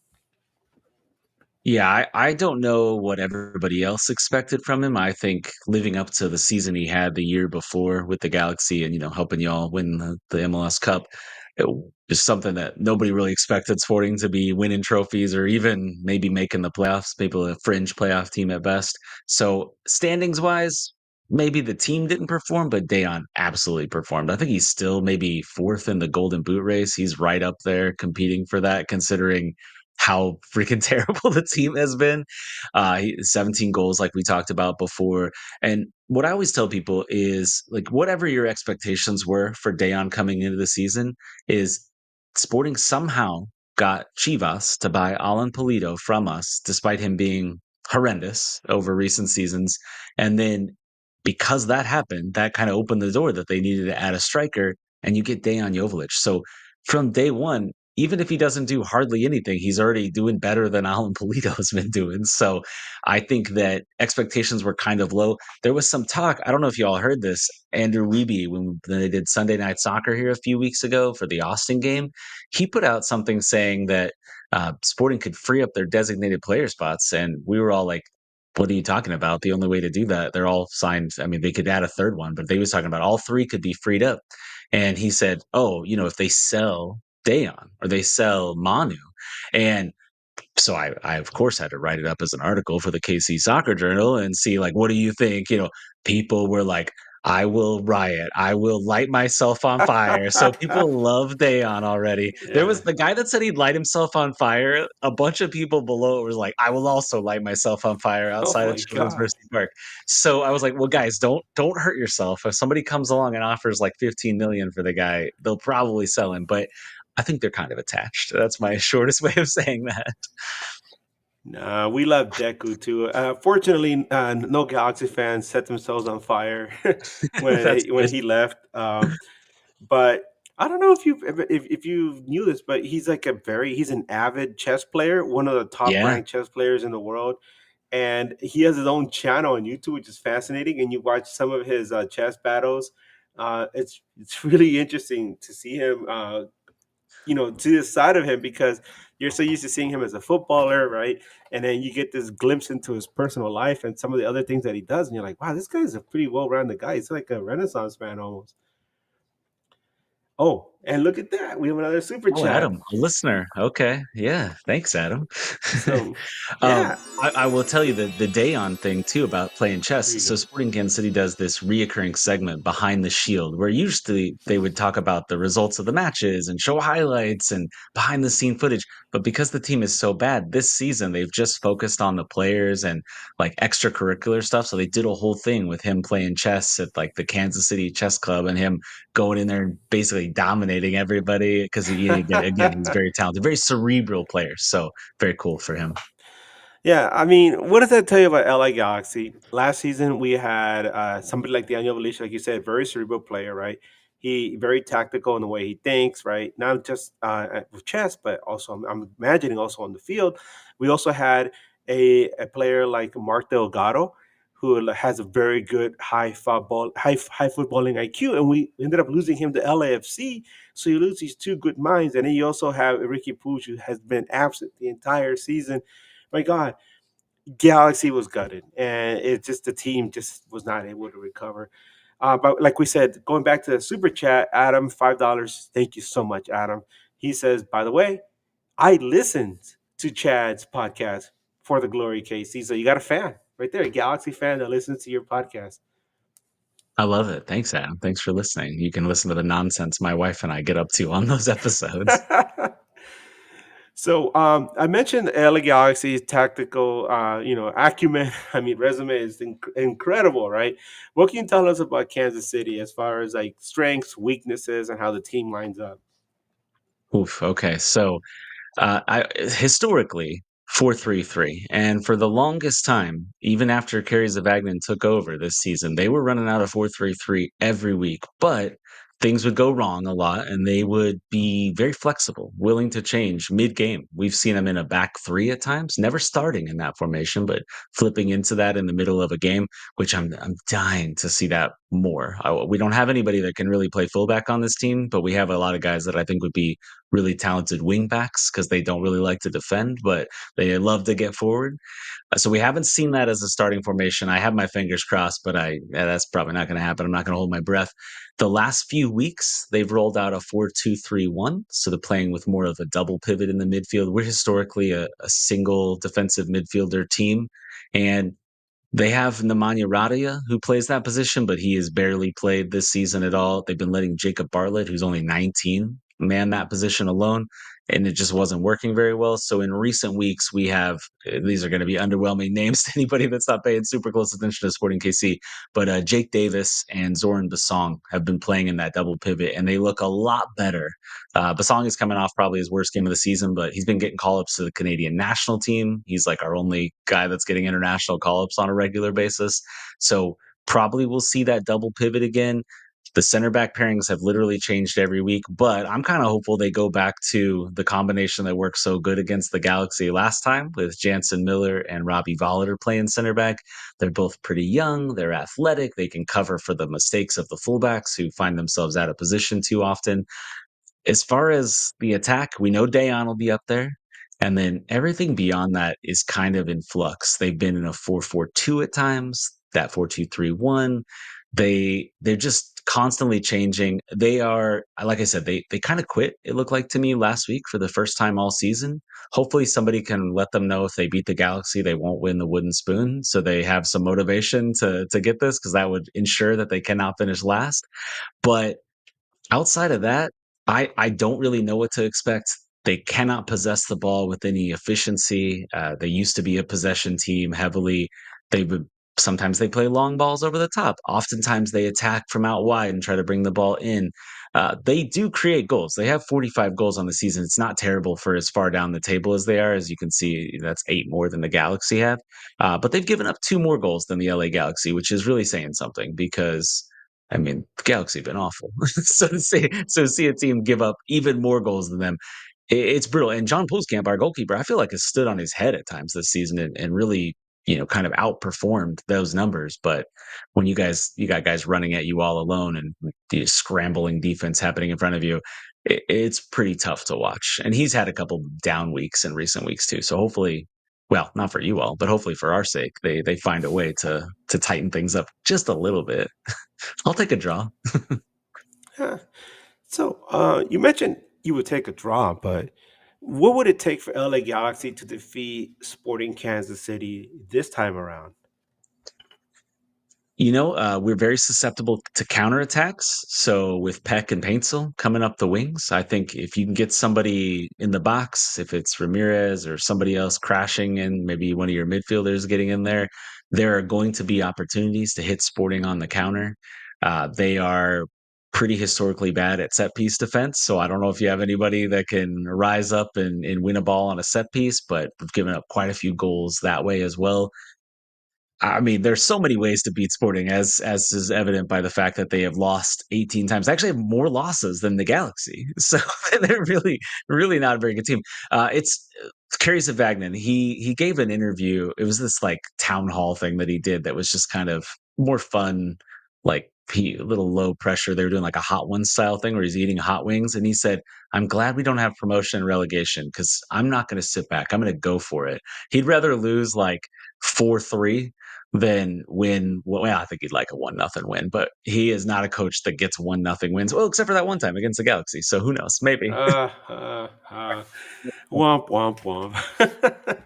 Yeah, I don't know what everybody else expected from him. I think living up to the season he had the year before with the Galaxy and, helping y'all win the MLS Cup, it was something that nobody really expected Sporting to be winning trophies or even maybe making the playoffs, maybe a fringe playoff team at best. So standings wise, maybe the team didn't perform, but Dejan absolutely performed. I think he's still maybe fourth in the Golden Boot race. He's right up there competing for that, considering how freaking terrible the team has been. 17 goals, like we talked about before. And what I always tell people is like, whatever your expectations were for Dejan coming into the season, is Sporting somehow got Chivas to buy Alan Polito from us, despite him being horrendous over recent seasons. And then because that happened, that kind of opened the door that they needed to add a striker, and you get Dejan Jovelic. So from day one, even if he doesn't do hardly anything, he's already doing better than Alan Polito has been doing. So I think that expectations were kind of low. There was some talk. I don't know if y'all heard this. Andrew Wiebe, when they did Sunday Night Soccer here a few weeks ago for the Austin game, he put out something saying that Sporting could free up their designated player spots, and we were all like, "What are you talking about? The only way to do that, they're all signed. I mean, they could add a third one, but they was talking about all three could be freed up." And he said, "Oh, if they sell Dayon or they sell Manu." And so I of course had to write it up as an article for the KC Soccer Journal and see like, what do you think? People were like, I will riot. I will light myself on fire. So people love Dayon already. There was Yeah. the guy that said he'd light himself on fire. A bunch of people below it was like, I will also light myself on fire Oh outside of my Children's God. Mercy Park. So I was like, well, guys, don't hurt yourself. If somebody comes along and offers like 15 million for the guy, they'll probably sell him. But I think they're kind of attached. That's my shortest way of saying that. Nah, we love Deku too. Fortunately, no Galaxy fans set themselves on fire That's when good. he left. But I don't know if if you knew this, but he's an avid chess player, one of the top Yeah. ranked chess players in the world, and he has his own channel on YouTube, which is fascinating. And you watch some of his chess battles. It's really interesting to see him to the side of him because you're so used to seeing him as a footballer, right? And then you get this glimpse into his personal life and some of the other things that he does, and you're like, wow, this guy's a pretty well-rounded guy. He's like a Renaissance man almost. Oh, and look at that, we have another super Oh, chat. Adam, a listener. Okay. Yeah. Thanks, Adam. So, um, yeah, I will tell you the day on thing too about playing there chess. you So go. Sporting Kansas City does this reoccurring segment behind the shield where usually they would talk about the results of the matches and show highlights and behind the scene footage. But because the team is so bad this season, they've just focused on the players and like extracurricular stuff. So they did a whole thing with him playing chess at like the Kansas City Chess Club and him going in there and basically dominating everybody because again, he's very talented, very cerebral player. So very cool for him. Yeah, I mean, what does that tell you about LA Galaxy? Last season, we had somebody like Dejan Jovelic, like you said, very cerebral player, right? He very tactical in the way he thinks, right? Not just with chess, but also I'm imagining also on the field. We also had a player like Mark Delgado, who has a very good high footballing IQ, and we ended up losing him to LAFC. So you lose these two good minds, and then you also have Ricky Puig, who has been absent the entire season. My God, Galaxy was gutted, and it just the team just was not able to recover. But like we said, going back to the super chat, Adam, $5. Thank you so much, Adam. He says, by the way, I listened to Chad's podcast for the Glory KC. So you got a fan right there, a Galaxy fan that listens to your podcast. I love it. Thanks, Adam. Thanks for listening. You can listen to the nonsense my wife and I get up to on those episodes. So I mentioned LA Galaxy's tactical, acumen. I mean, resume is incredible, right? What can you tell us about Kansas City as far as like strengths, weaknesses, and how the team lines up? Oof. Okay. So historically 4-3-3, and for the longest time, even after Kerry Zavagnin took over this season, they were running out of 4-3-3 every week, but things would go wrong a lot and they would be very flexible, willing to change mid-game. We've seen them in a back three at times, never starting in that formation, but flipping into that in the middle of a game, which I'm dying to see that more. We don't have anybody that can really play fullback on this team, but we have a lot of guys that I think would be really talented wing backs because they don't really like to defend, but they love to get forward. So we haven't seen that as a starting formation. I have my fingers crossed, but that's probably not going to happen. I'm not going to hold my breath. The last few weeks, they've rolled out a 4-2-3-1, so they're playing with more of a double pivot in the midfield. We're historically a single defensive midfielder team, and they have Nemanja Radija, who plays that position, but he has barely played this season at all. They've been letting Jacob Bartlett, who's only 19, man that position alone, and it just wasn't working very well. So in recent weeks, we have these are going to be underwhelming names to anybody that's not paying super close attention to Sporting KC, but Jake Davis and Zoran Basong have been playing in that double pivot, and they look a lot better. Basong is coming off probably his worst game of the season, but he's been getting call ups to the Canadian national team. He's like our only guy that's getting international call ups on a regular basis. So probably we'll see that double pivot again. The center back pairings have literally changed every week, but I'm kind of hopeful they go back to the combination that worked so good against the Galaxy last time with Jansen Miller and Robbie Volliter playing center back. They're both pretty young, they're athletic, they can cover for the mistakes of the fullbacks who find themselves out of position too often. As far as the attack, we know Dejan will be up there, and then everything beyond that is kind of in flux. They've been in a 4-4-2 at times, that 4-2-3-1. They're just constantly changing. They are, like I said, they kind of quit, it looked like to me last week for the first time all season. Hopefully somebody can let them know if they beat the Galaxy, they won't win the wooden spoon, so they have some motivation to get this, because that would ensure that they cannot finish last. But outside of that, I don't really know what to expect. They cannot possess the ball with any efficiency. They used to be a possession team heavily. They would sometimes they play long balls over the top. Oftentimes they attack from out wide and try to bring the ball in. They do create goals. They have 45 goals on the season. It's not terrible for as far down the table as they are. As you can see, that's 8 more than the Galaxy have. But they've given up 2 more goals than the LA Galaxy, which is really saying something because I mean, the Galaxy have been awful. So to see a team give up even more goals than them, it's brutal. And John Postcamp, our goalkeeper, I feel like has stood on his head at times this season and really, kind of outperformed those numbers. But when you got guys running at you all alone and the scrambling defense happening in front of you, it's pretty tough to watch. And he's had a couple down weeks in recent weeks too. So hopefully, well, not for you all, but hopefully for our sake, they find a way to tighten things up just a little bit. I'll take a draw. Huh. So, you mentioned you would take a draw, but what would it take for LA Galaxy to defeat Sporting Kansas City this time around? We're very susceptible to counterattacks. So with Peck and Paintsel coming up the wings, I think if you can get somebody in the box, if it's Ramirez or somebody else crashing in, maybe one of your midfielders getting in there are going to be opportunities to hit Sporting on the counter. They are pretty historically bad at set piece defense. So I don't know if you have anybody that can rise up and win a ball on a set piece, but we've given up quite a few goals that way as well. I mean, there's so many ways to beat Sporting, as is evident by the fact that they have lost 18 times. They actually have more losses than the Galaxy, so they're really, really not a very good team. It's Kerry Zavagnin. He gave an interview. It was this like town hall thing that he did that was just kind of more fun, like he a little low pressure. They were doing like a hot one style thing where he's eating hot wings, and he said, "I'm glad we don't have promotion and relegation because I'm not going to sit back. I'm going to go for it." He'd rather lose like 4-3 than win. Well, I think he'd like a 1-0 win, but he is not a coach that gets 1-0 wins. Well, except for that one time against the Galaxy. So who knows? Maybe. Uh, uh, uh, womp womp womp.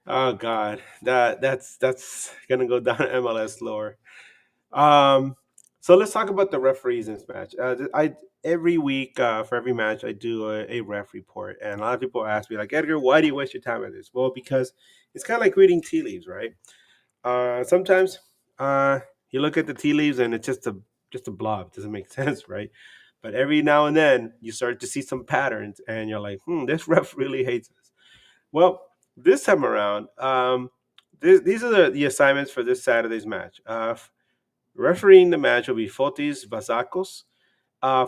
Oh God, that's gonna go down MLS lore. Um, so let's talk about the referees in this match. I every week for every match I do a ref report, and a lot of people ask me like, Edgar, why do you waste your time on this? Well, because it's kind of like reading tea leaves, right? Sometimes uh, you look at the tea leaves and it's just a blob. It doesn't make sense, right? But every now and then you start to see some patterns, and you're like, this ref really hates us. Well, this time around, these are the assignments for this Saturday's match. Refereeing the match will be Fotis Bazakos.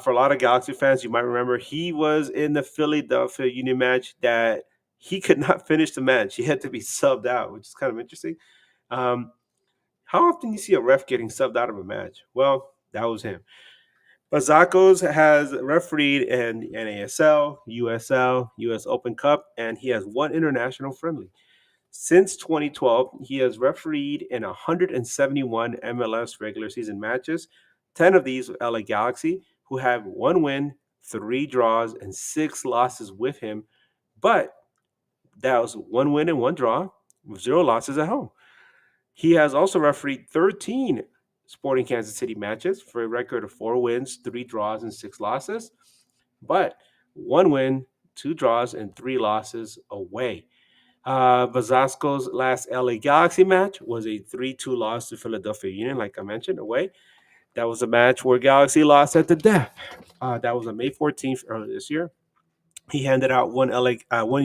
For a lot of Galaxy fans, you might remember he was in the Philadelphia Union match that he could not finish the match. He had to be subbed out, which is kind of interesting. Um, how often you see a ref getting subbed out of a match? Well, that was him. Bazakos has refereed in NASL, USL, US Open Cup, and he has one international friendly. Since 2012, he has refereed in 171 MLS regular season matches. 10 of these with LA Galaxy, who have one win, three draws, and six losses with him. But that was one win and one draw with zero losses at home. He has also refereed 13 Sporting Kansas City matches for a record of four wins, three draws, and six losses. But one win, two draws, and three losses away. Vazasco's last LA Galaxy match was a 3-2 loss to Philadelphia Union, like I mentioned, away. That was a match where Galaxy lost at the death. That was on May 14th earlier this year. He handed out one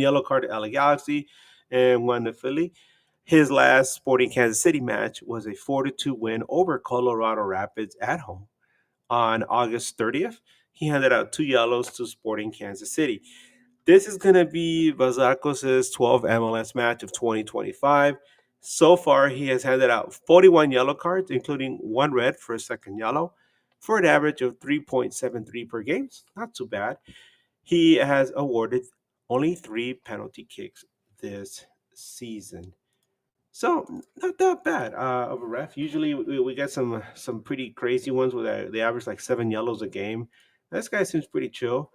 yellow card to LA Galaxy and one to Philly. His last Sporting Kansas City match was a 4-2 win over Colorado Rapids at home on August 30th. He handed out two yellows to Sporting Kansas City. This is going to be Vazakos' 12th MLS match of 2025. So far, he has handed out 41 yellow cards, including one red for a second yellow, for an average of 3.73 per game. Not too bad. He has awarded only three penalty kicks this season. So not that bad of a ref. Usually we get some pretty crazy ones where they average like seven yellows a game. This guy seems pretty chill.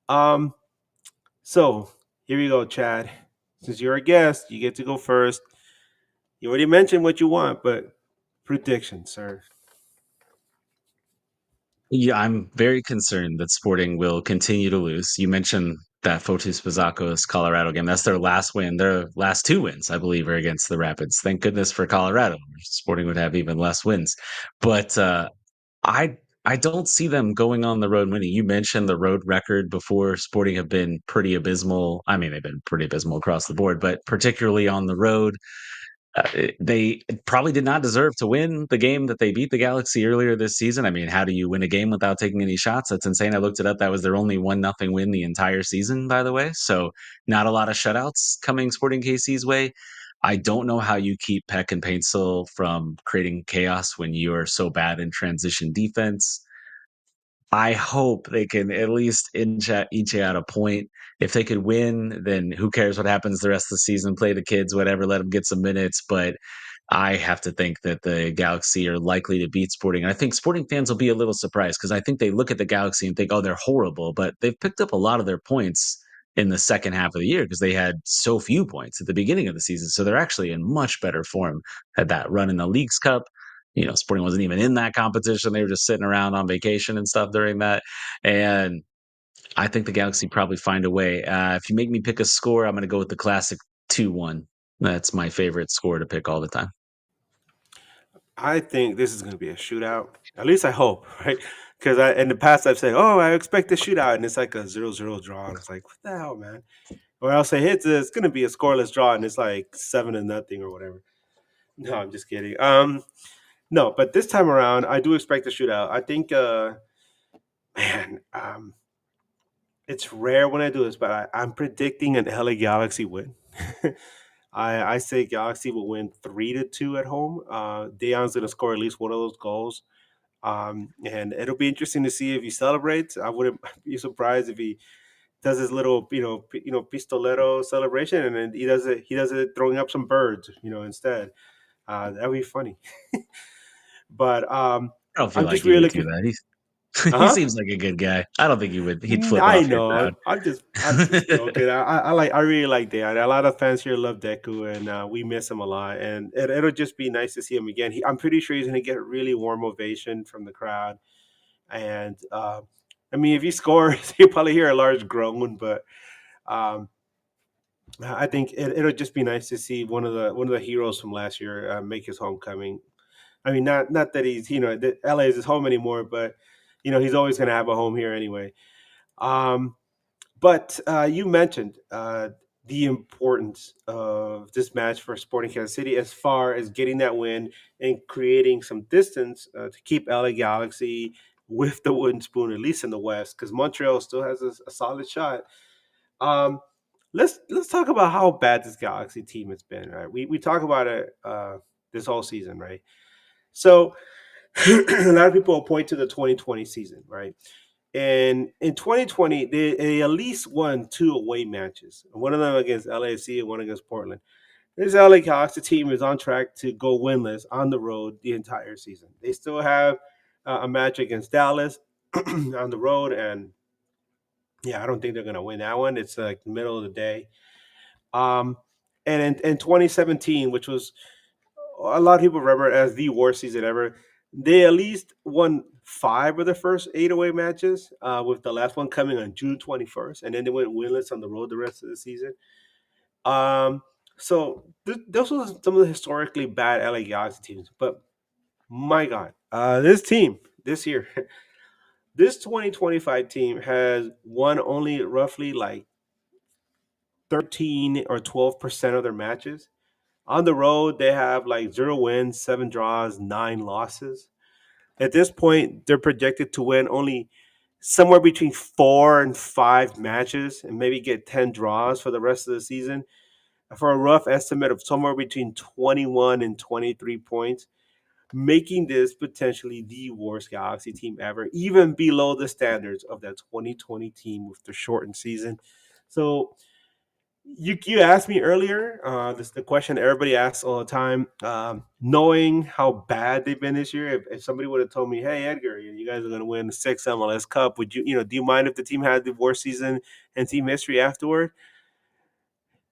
Um, so here you go, Chad. Since you're a guest, you get to go first. You already mentioned what you want, but prediction, sir. Yeah, I'm very concerned that Sporting will continue to lose. You mentioned that Fotis Pazakos Colorado game. That's their last win. Their last two wins, I believe, are against the Rapids. Thank goodness for Colorado. Sporting would have even less wins. But I I don't see them going on the road winning. You mentioned the road record before. Sporting have been pretty abysmal. I mean, they've been pretty abysmal across the board, but particularly on the road. They probably did not deserve to win the game that they beat the Galaxy earlier this season. I mean, how do you win a game without taking any shots? That's insane. I looked it up. That was their only 1-0 win the entire season, by the way. So not a lot of shutouts coming Sporting KC's way. I don't know how you keep Peck and Paintsel from creating chaos when you are so bad in transition defense. I hope they can at least inch out a point. If they could win, then who cares what happens the rest of the season? Play the kids, whatever, let them get some minutes. But I have to think that the Galaxy are likely to beat Sporting. And I think Sporting fans will be a little surprised because I think they look at the Galaxy and think, oh, they're horrible. But they've picked up a lot of their points in the second half of the year because they had so few points at the beginning of the season. So they're actually in much better form. Had that run in the Leagues Cup. Sporting wasn't even in that competition. They were just sitting around on vacation and stuff during that. And I think the Galaxy probably find a way. If you make me pick a score, I'm going to go with the classic 2-1. That's my favorite score to pick all the time. I think this is going to be a shootout. At least I hope, right? Because in the past I've said, "Oh, I expect a shootout," and it's like a 0-0 draw, and it's like, what the hell, man? Or I'll say, it's going to be a scoreless draw, and it's like 7-0 or whatever. No, I'm just kidding. No, but this time around, I do expect a shootout. I think, man, it's rare when I do this, but I'm predicting an LA Galaxy win. I say Galaxy will win 3-2 at home. Dejan's going to score at least one of those goals. And it'll be interesting to see if he celebrates. I wouldn't be surprised if he does his little, pistolero celebration, and then he does it throwing up some birds, instead. That'd be funny. But I don't feel I'm like just he really would do looking. that. Uh He huh. seems like a good guy. I don't think he'd flip I off your know. crowd. I'm just joking. I really like Dan. A lot of fans here love Deku, and we miss him a lot. And it'll just be nice to see him again. I'm pretty sure he's going to get really warm ovation from the crowd. And I mean, if he scores, you'll probably hear a large groan. But um, I think it'll just be nice to see one of the heroes from last year make his homecoming. I mean, not that he's that LA is his home anymore, but he's always going to have a home here anyway. Um, but you mentioned the importance of this match for Sporting Kansas City as far as getting that win and creating some distance to keep LA Galaxy with the wooden spoon, at least in the West, because Montreal still has a solid shot. Um, let's talk about how bad this Galaxy team has been. Right, we talk about it this whole season, right? So a lot of people point to the 2020 season, right? And in 2020, they at least won two away matches. One of them against LAFC and one against Portland. This LA Galaxy team is on track to go winless on the road the entire season. They still have a match against Dallas on the road, and yeah, I don't think they're going to win that one. It's like the middle of the day. Um, and in 2017, which was a lot of people remember it as the worst season ever, they at least won five of the first eight away matches, with the last one coming on June 21st, and then they went winless on the road the rest of the season. Um, so those were some of the historically bad LA Galaxy teams, but my God, this team this year, this 2025 team has won only roughly like 13 or 12% of their matches. On the road, they have like zero wins, seven draws, nine losses. At this point, they're projected to win only somewhere between four and five matches and maybe get 10 draws for the rest of the season for a rough estimate of somewhere between 21 and 23 points, making this potentially the worst Galaxy team ever, even below the standards of that 2020 team with the shortened season. So you asked me earlier. This is the question everybody asks all the time. Knowing how bad they've been this year, if somebody would have told me, "Hey Edgar, you guys are going to win the sixth MLS Cup," would do you mind if the team had the worst season in team history afterward?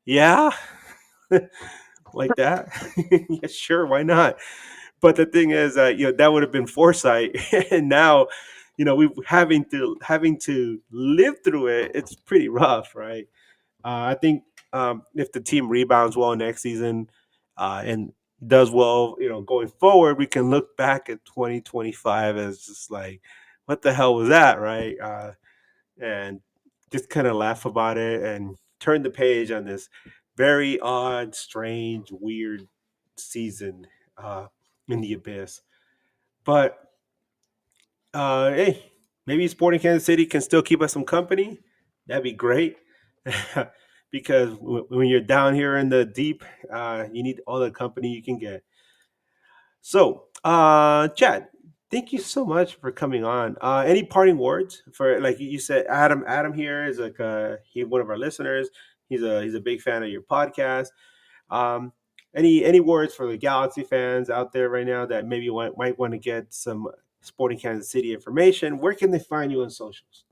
Yeah, like that. Yeah, sure, why not? But the thing is, that would have been foresight, and now, we having to live through it. It's pretty rough, right? I think if the team rebounds well next season and does well, going forward, we can look back at 2025 as just like, what the hell was that, right? And just kind of laugh about it and turn the page on this very odd, strange, weird season in the abyss. But hey, maybe Sporting Kansas City can still keep us some company. That'd be great. Because when you're down here in the deep, you need all the company you can get. So, Chad, thank you so much for coming on. Any parting words for, like you said, Adam? Adam here is like he one of our listeners. He's a big fan of your podcast. Um, any words for the Galaxy fans out there right now that maybe might want to get some Sporting Kansas City information? Where can they find you on socials?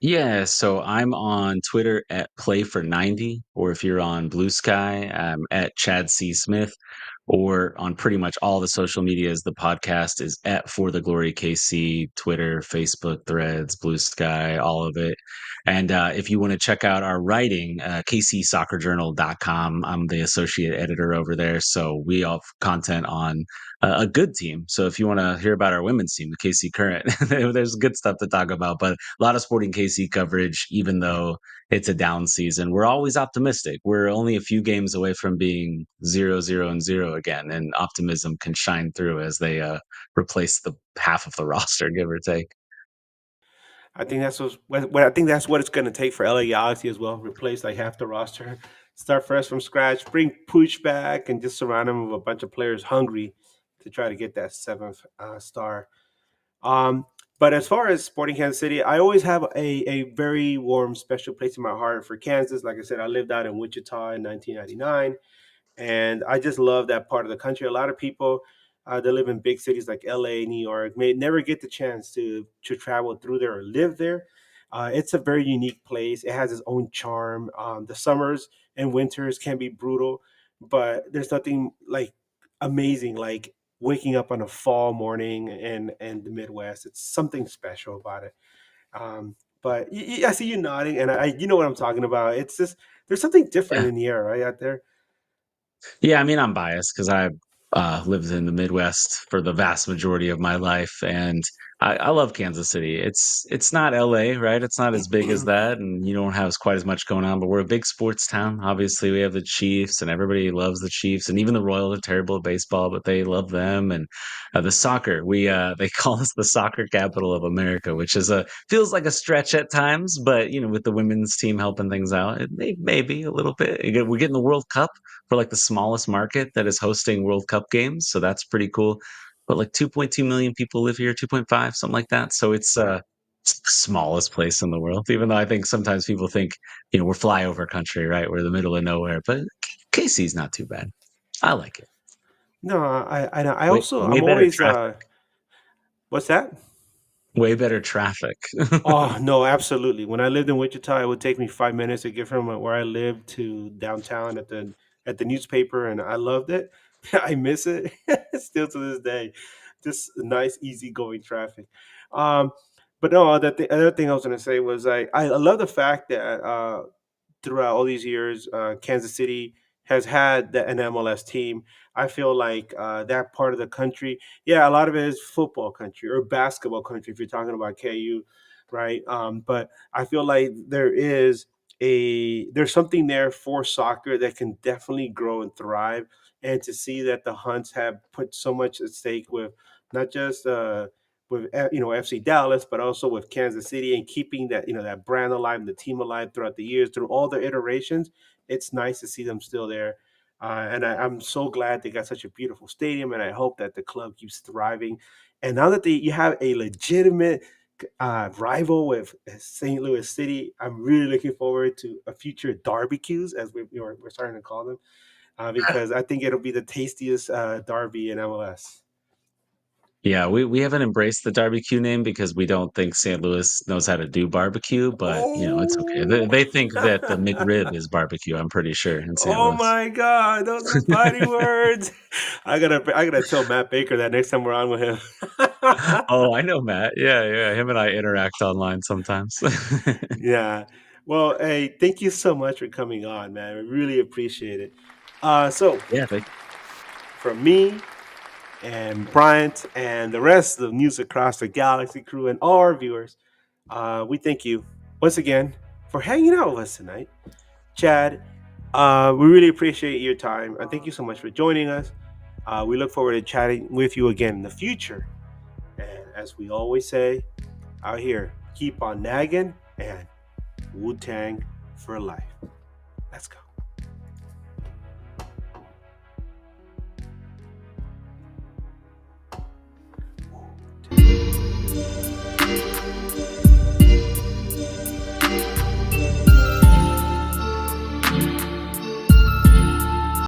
Yeah, so I'm on Twitter at Play for 90, or if you're on Blue Sky, I'm at Chad C. Smith, or on pretty much all the social medias. The podcast is at For the Glory KC, Twitter, Facebook, Threads, Blue Sky, all of it. And if you want to check out our writing, kcsoccerjournal.com. I'm the associate editor over there. So we have content on a good team. So if you want to hear about our women's team, the KC Current, there's good stuff to talk about. But a lot of Sporting KC coverage, even though it's a down season. We're always optimistic. We're only a few games away from being 0-0-0 again, and optimism can shine through as they replace the half of the roster, give or take. I think I think that's what it's going to take for LA Galaxy as well. Replace like half the roster, start fresh from scratch, bring Pooch back, and just surround him with a bunch of players hungry to try to get that seventh star. Um, but as far as Sporting Kansas City, I always have a very warm, special place in my heart for Kansas. Like I said, I lived out in Wichita in 1999, and I just love that part of the country. A lot of people that live in big cities like LA, New York, may never get the chance to travel through there or live there. It's a very unique place. It has its own charm. The summers and winters can be brutal, but there's nothing like amazing like waking up on a fall morning in the Midwest. It's something special about it. But I see you nodding, and you know what I'm talking about. It's just there's something different Yeah. in the air right out there. Yeah, I mean, I'm biased because I lived in the Midwest for the vast majority of my life, and I love Kansas City. It's not LA, right? It's not as big as that, and you don't have quite as much going on. But we're a big sports town. Obviously, we have the Chiefs, and everybody loves the Chiefs, and even the Royals are terrible at baseball, but they love them. And the soccer, we they call us the soccer capital of America, which is a feels like a stretch at times, but with the women's team helping things out, maybe a little bit. We're getting the World Cup for like the smallest market that is hosting World Cup games. So that's pretty cool. but like 2.2 million people live here, 2.5, something like that. So it's the smallest place in the world. Even though I think sometimes people think we're flyover country, right? We're the middle of nowhere, but KC's not too bad. I like it. No, I Way also way I'm better always traffic. what's that? Way better traffic. Oh no, absolutely. When I lived in Wichita, it would take me 5 minutes to get from where I lived to downtown at the newspaper, and I loved it. I miss it still to this day. Just nice, easygoing traffic. Um, but no, the other thing I was going to say was I love the fact that throughout all these years, Kansas City has had an MLS team. I feel like that part of the country, yeah, a lot of it is football country or basketball country if you're talking about KU, right? But I feel like there's something there for soccer that can definitely grow and thrive. And to see that the Hunts have put so much at stake with not just FC Dallas, but also with Kansas City and keeping that that brand alive and the team alive throughout the years through all the iterations. It's nice to see them still there, and I'm so glad they got such a beautiful stadium, and I hope that the club keeps thriving. And now that you have a legitimate rival with St. Louis City, I'm really looking forward to a future barbecues, as we're starting to call them, because I think it'll be the tastiest derby in MLS. Yeah, we haven't embraced the barbecue name because we don't think St. Louis knows how to do barbecue, but it's okay. They, Oh, they think that the McRib is barbecue, I'm pretty sure, in St. oh Louis. my God, those are fighting words. I gotta tell Matt Baker that next time we're on with him. Oh, I know Matt. Yeah, yeah. Him and I interact online sometimes. Yeah. Well, hey, thank you so much for coming on, man. I really appreciate it. So Yeah, from me and Bryant and the rest of the News Across the Galaxy crew and all our viewers, we thank you once again for hanging out with us tonight. Chad, we really appreciate your time. And thank you so much for joining us. We look forward to chatting with you again in the future. And as we always say out here, keep on nagging and Wu Tang for life. Let's go.